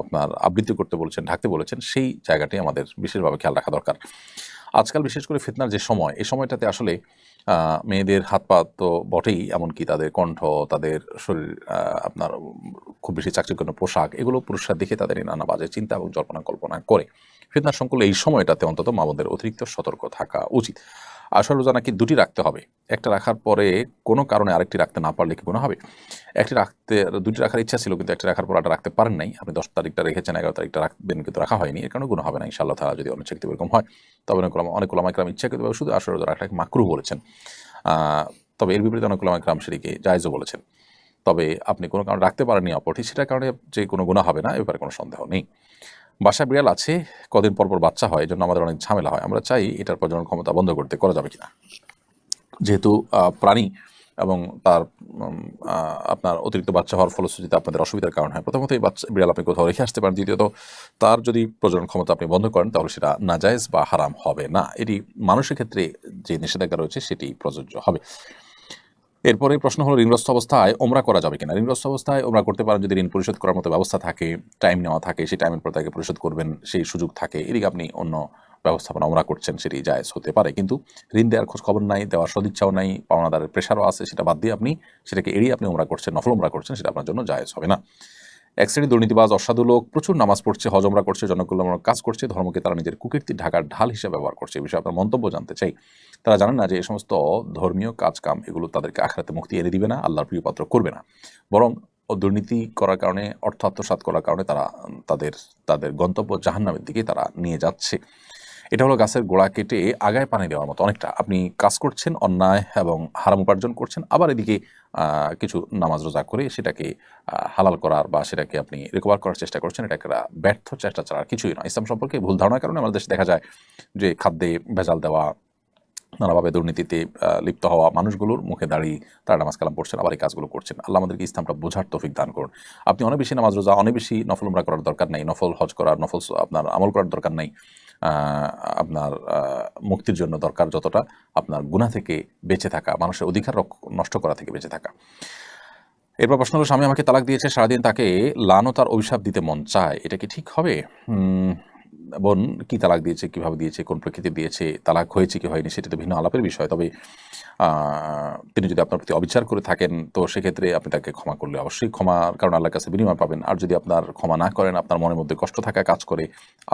আপনার আবৃত্তি করতে বলেছেন, ঢাকতে বলেছেন, সেই জায়গাটি আমাদের বিশেষভাবে খেয়াল রাখা দরকার। আজকাল বিশেষ করে ফিতনার যে সময়, এই সময়টাতে আসলে মেয়েদের হাত পা তো বটেই, এমনকি তাদের কণ্ঠ, তাদের শরীর, আপনার খুব বেশি চাকচিক্যপূর্ণ পোশাক, এগুলো পুরুষরা দেখে তাদের নানা বাজে চিন্তা এবং জল্পনা কল্পনা করে। ফিতনার সংকুলে এই সময়টাতে অন্তত মা বোনদের অতিরিক্ত সতর্ক থাকা উচিত। আসল রোজা নাকি 2টি রাখতে হবে, একটা রাখার পরে কোনো কারণে আরেকটি রাখতে না পারলে কি গুনাহ হবে? একটি রাখতে 2টি রাখার ইচ্ছা ছিল, কিন্তু একটি রাখার পর আরেকটা রাখতে পারেন নাই। আপনি 10 তারিখটা রেখেছেন, 11 তারিখটা রাখবেন, কিন্তু রাখা হয়নি। এর কারণে গুনাহ হবে না ইনশাআল্লাহ তাআলা, যদি অনিচ্ছাকৃত এরকম হয়। তবে অনেক উলামা ইকরাম ইচ্ছাকৃতভাবে শুধু আসল রোজা রাখাটাকে মাকরুহ বলেছেন। তবে এর বিপরীতে অনেক উলামা ইকরাম সেটিকে জায়েজও বলেছেন। তবে আপনি কোনো কারণে রাখতে পারেননি অপরটি, সেটার কারণে যে কোনো গুনাহ হবে না, এ ব্যাপারে কোনো সন্দেহ নেই। বাসায় বিড়াল আছে, কদিন পর পর বাচ্চা হয়, এজন্য আমাদের অনেক ঝামেলা হয়। আমরা চাই এটার প্রজনন ক্ষমতা বন্ধ করতে, করা যাবে কিনা? যেহেতু প্রাণী এবং তার আপনার অতিরিক্ত বাচ্চা হওয়ার ফলশ্রুতিতে আপনাদের অসুবিধার কারণ হয়। প্রথমত এই বাচ্চা বিড়াল আপনি কোথাও রেখে আসতে পারেন। দ্বিতীয়ত তার যদি প্রজনন ক্ষমতা আপনি বন্ধ করেন, তাহলে সেটা নাজায়েজ বা হারাম হবে না। এটি মানুষের ক্ষেত্রে যে নিষেধাজ্ঞা রয়েছে সেটি প্রযোজ্য হবে। এরপরে প্রশ্ন হলো, ঋণগ্রস্ত অবস্থায় ওমরা করা যাবে কিনা? ঋণগ্রস্ত অবস্থায় ওমরা করতে পারেন যদি ঋণ পরিশোধ করার মতো ব্যবস্থা থাকে, টাইম নেওয়া থাকে, সেই টাইমের পর তাকে পরিশোধ করবেন, সেই সুযোগ থাকে, এদিকে আপনি অন্য ব্যবস্থাপনা ওমরা করছেন, সেটি জায়েজ হতে পারে। কিন্তু ঋণ দেওয়ার খোঁজ খবর নাই, দেওয়ার সদিচ্ছাও নাই, পাওনাদারের প্রেশারও আছে, সেটা বাদ দিয়ে আপনি সেটাকে এড়িয়ে আপনি ওমরা করছেন, নফল ওমরা করছেন, সেটা আপনার জন্য জায়েজ হবে না। এক শ্রেণীর দুর্নীতিবাজ অসাধু লোক প্রচুর নামাজ পড়ছে, হজ ওমরা করছে, জনকল্যাণমূলক কাজ করছে, ধর্মকে তারা নিজের কুকীর্তি ঢাকার ঢাল হিসেবে ব্যবহার করছে। এই বিষয়ে আপনার মন্তব্য জানতে চাই। তারা জানেন না যে এই সমস্ত ধর্মীয় কাজকাম এগুলো তাদেরকে আখিরাতে মুক্তি এনে দিবে না, আল্লাহর প্রিয় পাত্র করবে না, বরং দুর্নীতি করার কারণে, অর্থ আত্মসাৎ করার কারণে তারা তাদের তাদের গন্তব্য জাহান্নামের দিকে তারা নিয়ে যাচ্ছে। এটা হলো গাছের গোড়া কেটে আগায় পানি দেওয়ার মতো অনেকটা। আপনি কাজ করছেন, অন্যায় এবং হারাম উপার্জন করছেন, আবার এদিকে কিছু নামাজ রোজা করে সেটাকে হালাল করার বা সেটাকে আপনি রিকভার করার চেষ্টা করছেন। এটা একটা ব্যর্থ চেষ্টা ছাড়া আর কিছুই নয়। ইসলাম সম্পর্কে ভুল ধারণার কারণে আমাদের দেশে দেখা যায় যে খাদ্যে ভেজাল দেওয়া, নানাভাবে দুর্নীতিতে লিপ্ত হওয়া মানুষগুলোর মুখে দাঁড়িয়ে তারা নামাজ কালাম পড়ছেন, আবার এই কাজগুলো করছেন। আল্লাহ আমাদেরকে ইসলামটা বোঝার তৌফিক দান করুন। আপনি অনেক বেশি নামাজ রোজা, অনেক বেশি নফল উমরা করার দরকার নেই, নফল হজ করার, নফল আপনার আমল করার দরকার নেই। আপনার মুক্তির জন্য দরকার যতটা আপনার গুনাহ থেকে বেঁচে থাকা, মানুষের অধিকার নষ্ট করা থেকে বেঁচে থাকা। এরপর প্রশ্ন হলো, স্বামী আমাকে তালাক দিয়েছে, সারাদিন তাকে লানত আর অভিশাপ দিতে মন চায়, এটা কি ঠিক হবে? বোন, কি তালাক দিয়েছে, কিভাবে দিয়েছে, কোন প্রেক্ষিতে দিয়েছে, তালাক হয়েছে কি হয়নি, সেটা তো ভিন্ন আলাপের বিষয়। তবে তিনি যদি আপনার প্রতি অবিচার করে থাকেন, তো সেক্ষেত্রে আপনি তাকে ক্ষমা করলে অবশ্যই ক্ষমার কারণ আল্লাহর কাছে বিনিময় পাবেন। আর যদি আপনার ক্ষমা না করেন, আপনার মনের মধ্যে কষ্ট থাকা কাজ করে,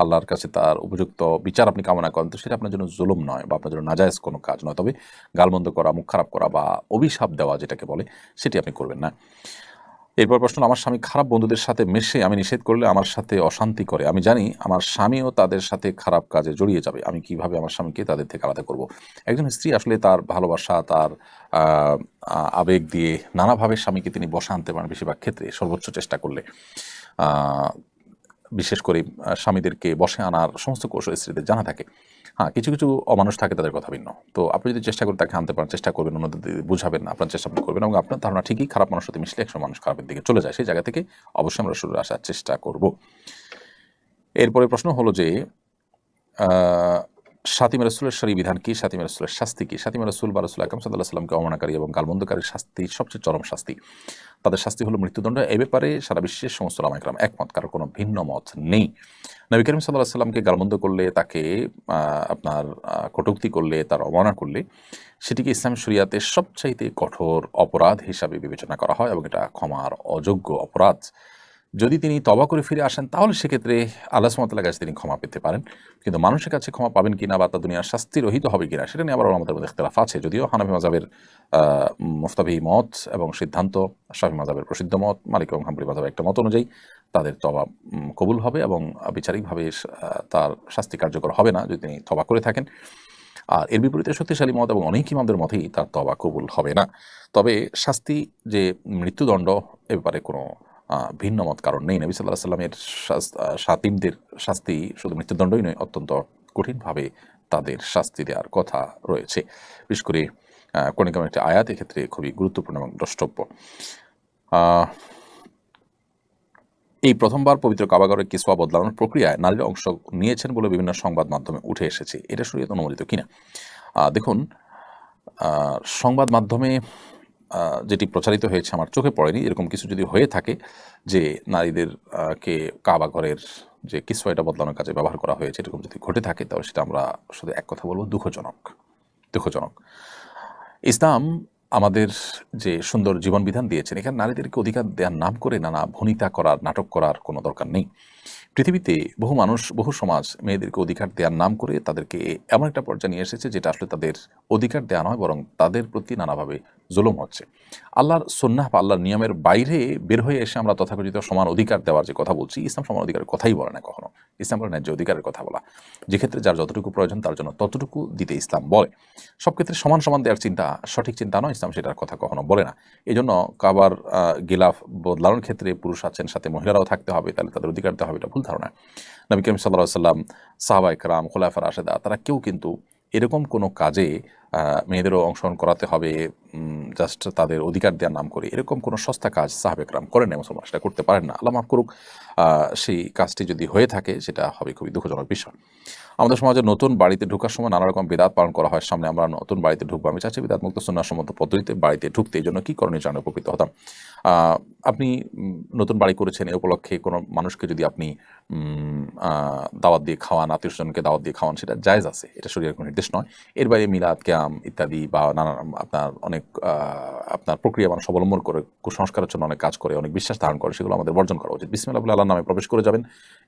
আল্লাহর কাছে তার উপযুক্ত বিচার আপনি কামনা করেন, তো সেটা আপনার জন্য জুলুম নয় বা আপনার জন্য নাজায়েজ কোনো কাজ নয়। তবে গালমন্দ করা, মুখ খারাপ করা বা অভিশাপ দেওয়া যেটাকে বলে, সেটি আপনি করবেন না। এরপর প্রশ্ন, আমার স্বামী খারাপ বন্ধুদের সাথে মেশে, আমি নিষেধ করলে আমার সাথে অশান্তি করে। আমি জানি আমার স্বামীও তাদের সাথে খারাপ কাজে জড়িয়ে যাবে, আমি কিভাবে আমার স্বামীকে তাদের থেকে আলাদা করব? একজন স্ত্রী আসলে তার ভালোবাসা, তার আবেগ দিয়ে নানাভাবে স্বামীকে তিনি বশে আনতে পারেন, বেশিরভাগ ক্ষেত্রে সর্বোচ্চ চেষ্টা করলে। বিশেষ করে স্বামীদেরকে বশে আনার সমস্ত কৌশল স্ত্রীদের জানা থাকে। হ্যাঁ, কিছু কিছু অমানুষ থাকে, তাদের কথা ভিন্ন। তো আপনি যদি চেষ্টা করে তাকে আনতে পারেন, চেষ্টা করবেন, অন্যদের বুঝাবেন, আপনার চেষ্টা আপনি করবেন, এবং আপনার ধারণা ঠিকই খারাপ মানুষের সাথে মিশলে একসময় মানুষ খারাপের দিকে চলে যায়, সেই জায়গা থেকে অবশ্যই আমরা সরে আসার চেষ্টা করব। এরপরে প্রশ্ন হলো যে শাতিমে রাসূলের শরঈ বিধান কি? শাতিমে রাসূলের শাস্তি কি? শাতিমে রাসূল বা রাসূল আকরাম সাল্লাল্লাহু আলাইহি ওয়াসাল্লামকে অবমাননাকারী এবং গালমন্দকারীর শাস্তি সবচেয়ে চরম শাস্তি। তাদের শাস্তি হলো মৃত্যুদণ্ড। এ ব্যাপারে সারা বিশ্বের সমস্ত উলামা ইকরাম একমত, কারো কোনো ভিন্ন মত নেই। নবী করিম সাল্লাল্লাহু আলাইহি ওয়াসাল্লামকে গালমন্দ করলে, তাকে আপনার কটূক্তি করলে, তার অবমাননা করলে, সেটিকে ইসলামী শরিয়াতে সবচাইতে কঠোর অপরাধ হিসাবে বিবেচনা করা হয় এবং এটা ক্ষমার অযোগ্য অপরাধ। যদি তিনি তওবা করে ফিরে আসেন, তাহলে সেক্ষেত্রে আল্লাহ সুবহানাহু ওয়া তাআলার কাছে তিনি ক্ষমা পেতে পারেন। কিন্তু মানুষের কাছে ক্ষমা পাবেন কিনা বা তার দুনিয়ার শাস্তি রহিত হবে কিনা, সেটা নিয়ে আবার আমাদের মধ্যে ইখতিলাফ আছে। যদিও হানাফি মাযহাবের মুফতাবি মত এবং সিদ্ধান্ত, শাফিঈ মাযহাবের প্রসিদ্ধ মত, মালিক এবং হাম্বলী মাযহাবের একটা মত অনুযায়ী তাদের তওবা কবুল হবে এবং বিচারিকভাবে তার শাস্তি কার্যকর হবে না যদি তিনি তওবা করে থাকেন। আর এর বিপরীতে শক্তিশালী মত এবং অনেক ইমামদের মতেই তার তওবা কবুল হবে না। তবে শাস্তি যে মৃত্যুদণ্ড, এ ব্যাপারে কোনো ভিন্ন মত কারণ নেই। নবী সাল্লাল্লাহু আলাইহি ওয়াসাল্লামের শাতিমদের শাস্তি শুধু মৃত্যুদণ্ডই নয়, অত্যন্ত কঠিনভাবে তাদের শাস্তি দেওয়ার কথা রয়েছে। বিশেষ করে কোন একটি আয়াত এক্ষেত্রে খুবই গুরুত্বপূর্ণ এবং দ্রষ্টব্য। এই প্রথমবার পবিত্র কাবাগরের কিসওয়া বদলানোর প্রক্রিয়ায় নারীরা অংশ নিয়েছেন বলে বিভিন্ন সংবাদ মাধ্যমে উঠে এসেছে। এটা শরীয়ত অনুমোদিত কিনা? দেখুন, সংবাদ মাধ্যমে যেটি প্রচারিত হয়েছে আমার চোখে পড়েনি। এরকম কিছু যদি হয়ে থাকে যে নারীদের কে কাবাঘরের যে কিসওয়া এটা বদলানোর কাজে ব্যবহার করা হয়েছে, এরকম যদি ঘটে থাকে তাহলে সেটা আমরা শুধু এক কথা বলবো, দুঃখজনক। দুঃখজনক। ইসলাম আমাদের যে সুন্দর জীবন বিধান দিয়েছেন, এখানে নারীদেরকে অধিকার দেওয়ার নাম করে নানা ভনিতা করার, নাটক করার কোনো দরকার নেই। পৃথিবীতে বহু মানুষ, বহু সমাজ মেয়েদেরকে অধিকার দেওয়ার নাম করে তাদেরকে এমন একটা পর্যায়ে নিয়ে এসেছে যেটা আসলে তাদের অধিকার দেওয়া নয়, বরং তাদের প্রতি নানাভাবে জুলুম হচ্ছে। আল্লাহর সুন্নাহ বা আল্লাহর নিয়মের বাইরে বের হয়ে এসে আমরা তথাকথিত সমান অধিকার দেওয়ার যে কথা বলছি, ইসলাম সমান অধিকারের কথাই বলে না কখনো। ইসলাম বলে ন্যায্য অধিকারের কথা বলা, যে ক্ষেত্রে যার যতটুকু প্রয়োজন তার জন্য ততটুকু দিতে ইসলাম বলে। সব ক্ষেত্রে সমান সমান দেওয়ার চিন্তা সঠিক চিন্তা নয়, ইসলাম সেটার কথা কখনো বলে না। এই জন্য কাবার গিলাফ বদলানোর ক্ষেত্রে পুরুষ আছেন, সাথে মহিলারাও থাকতে হবে, তাহলে তাদের অধিকার দেওয়া হবে, এটা ভুল ধারণা। নবী করিম সাল্লাল্লাহু আলাইহি ওয়াসাল্লাম, সাহাবা ইকরাম, খুলাফা রাশেদা, তারা কেউ কিন্তু এরকম কোনো কাজে মেয়েদেরও অংশগ্রহণ করাতে হবে জাস্ট তাদের অধিকার দেওয়ার নাম করে, এরকম কোনো সস্তা কাজ সাহাবা ইকরাম করেন না, মুসলমান সেটা করতে পারেন না। আল্লাহ মাফ করুক। সেই কাজটি যদি হয়ে থাকে সেটা হবে খুবই দুঃখজনক বিষয়। আমাদের সমাজে নতুন বাড়িতে ঢোকার সময় নানা রকম বিদাত পালন করা হয়। সামনে আমরা নতুন বাড়িতে ঢুকবো, আমি চাচ্ছি বিদাত মুক্ত সুন্নাহসম্মত পদ্ধতিতে বাড়িতে ঢুকতে। এই জন্য কী করণীয় জানলে উপকৃত হতাম। আপনি নতুন বাড়ি করেছেন, এ উপলক্ষে কোনো মানুষকে যদি আপনি দাওয়াত দিয়ে খাওয়ান, আত্মীয়স্বজনকে দাওয়াত দিয়ে খাওয়ান, সেটা জায়েজ আছে, এটা শরীয়তের কোনো নির্দেশ নয়। এর বাইরে মিলাদ, কিয়াম ইত্যাদি বা নানা আপনার অনেক আপনার প্রক্রিয়া মানুষ অবলম্বন করে, কুসংস্কারের জন্য অনেক কাজ করে, অনেক বিশ্বাস ধারণ করে, সেগুলো আমাদের বর্জন করা উচিত। বিসমিল্লাহ বলে আল্লাহর নামে প্রবেশ করে যাবেন।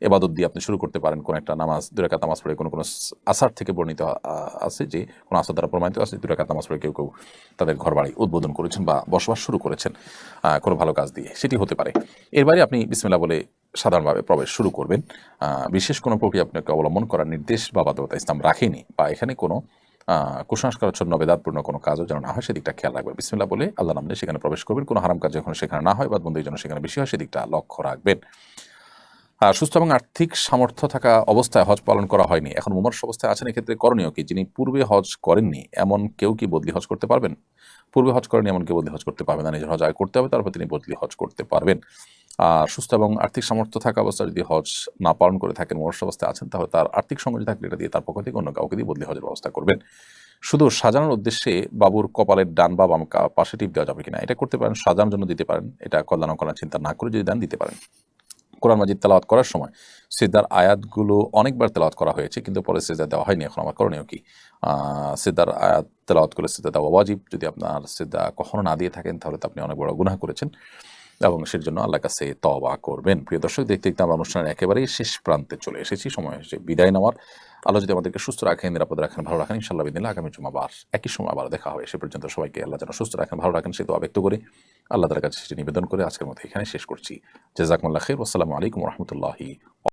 এবাদত দিয়ে আপনি শুরু করতে পারেন। কোনো একটা নামাজ, 2 রাকাত নামাজ পড়ে, কোনো আসার থেকে বর্ণিত আছে যে কোনো আসার দ্বারা প্রমাণিত আছে 2 রাকাত নামাজ পড়ে কেউ কেউ তাদের ঘর বাড়ি উদ্বোধন করেছেন বা বসবাস শুরু করেছেন কোনো ভালো কাজ দিয়ে, সেটি হতে পারে। এর বাইরে আপনি বিসমিল্লাহ বলে সাধারণভাবে প্রবেশ শুরু করবেন। বিশেষ কোনো প্রক্রিয়া আপনাকে অবলম্বন করার নির্দেশ বা বাধ্যবাধকতা ইসলাম রাখেনি, বা এখানে কোনো কুসংস্কারাচ্ছন্ন বেদাতপূর্ণ কোনো কাজও যেন না হয় সেদিকটা খেয়াল রাখবেন। বিসমিল্লাহ বলে আল্লাহর নাম নিয়ে সেখানে প্রবেশ করবেন। কোনো হারাম কাজ যখন সেখানে না হয় বা বন্ধুদের জন্য সেখানে বেশি হয়, সেদিকটা লক্ষ্য রাখবেন। সুস্থ এবং আর্থিক সামর্থ্য থাকা অবস্থায় হজ পালন করা হয়নি, এখন মুমূর্ষ অবস্থায় আছেন, এক্ষেত্রে করণীয় কি? যিনি পূর্বে হজ করেননি এমন কেউ কি বদলি হজ করতে পারবেন? পূর্বে হজ করেনি এমন কেউ বদলি হজ করতে পারবেন না, নিজের হজ আয় করতে হবে, তারপর তিনি বদলি হজ করতে পারবেন। সুস্থ এবং আর্থিক সামর্থ্য থাকা অবস্থায় যদি হজ না পালন করে থাকেন, মুমূর্ষ অবস্থায় আছেন, তাহলে তার আর্থিক সংগতি থাকলে এটা দিয়ে তার পক্ষ থেকে অন্য কাউকে দিয়ে বদলি হজের ব্যবস্থা করবেন। শুধু সাজানোর উদ্দেশ্যে বাবুর কপালের ডান বা বাম পাশে টিপ দেওয়া যাবে কিনা? এটা করতে পারেন, সাজানোর জন্য দিতে পারেন, এটা কল্যাণ করার চিন্তা না করে যদি দেন দিতে পারেন। কোরআন মাজিদ তেলাওয়াত করার সময় সিজদার আয়াতগুলো অনেকবার তেলাওয়াত করা হয়েছে, কিন্তু পরে সিজদা দেওয়া হয়নি। এখন আমার করণীয় কি? সিজদার আয়াত তেলাওয়াত করে সিজদা দেওয়া ওয়াজিব। যদি আপনার সিজদা কখনো না দিয়ে থাকেন তাহলে তো আপনি অনেক বড় গুনাহ করেছেন এবং সের জন্য আল্লাহর কাছে তওবা করবেন। প্রিয় দর্শক, দেখতে দেখতে আমরা অনুষ্ঠানের একেবারেই শেষ প্রান্তে চলে এসেছি। সময় হয়েছে বিদায় নেওয়ার। আল্লাহ যদি আমাদেরকে সুস্থ রাখেন, নিরাপদে রাখেন, ভালো রাখেন, ইনশাআল্লাহ বিদিনিল্লাহ আগামী জুমাবার একই সময় আবার দেখা হবে। সে পর্যন্ত সবাইকে আল্লাহ যেন সুস্থ রাখেন, ভালো রাখেন, সে দোয়া ব্যক্ত করে আল্লাহ তাআলার কাছে সেটি নিবেদন করে আজকের মতো এখানে শেষ করছি। জাযাকুমুল্লাহ খাইর। আসসালামু আলাইকুম ওয়া রাহমাতুল্লাহি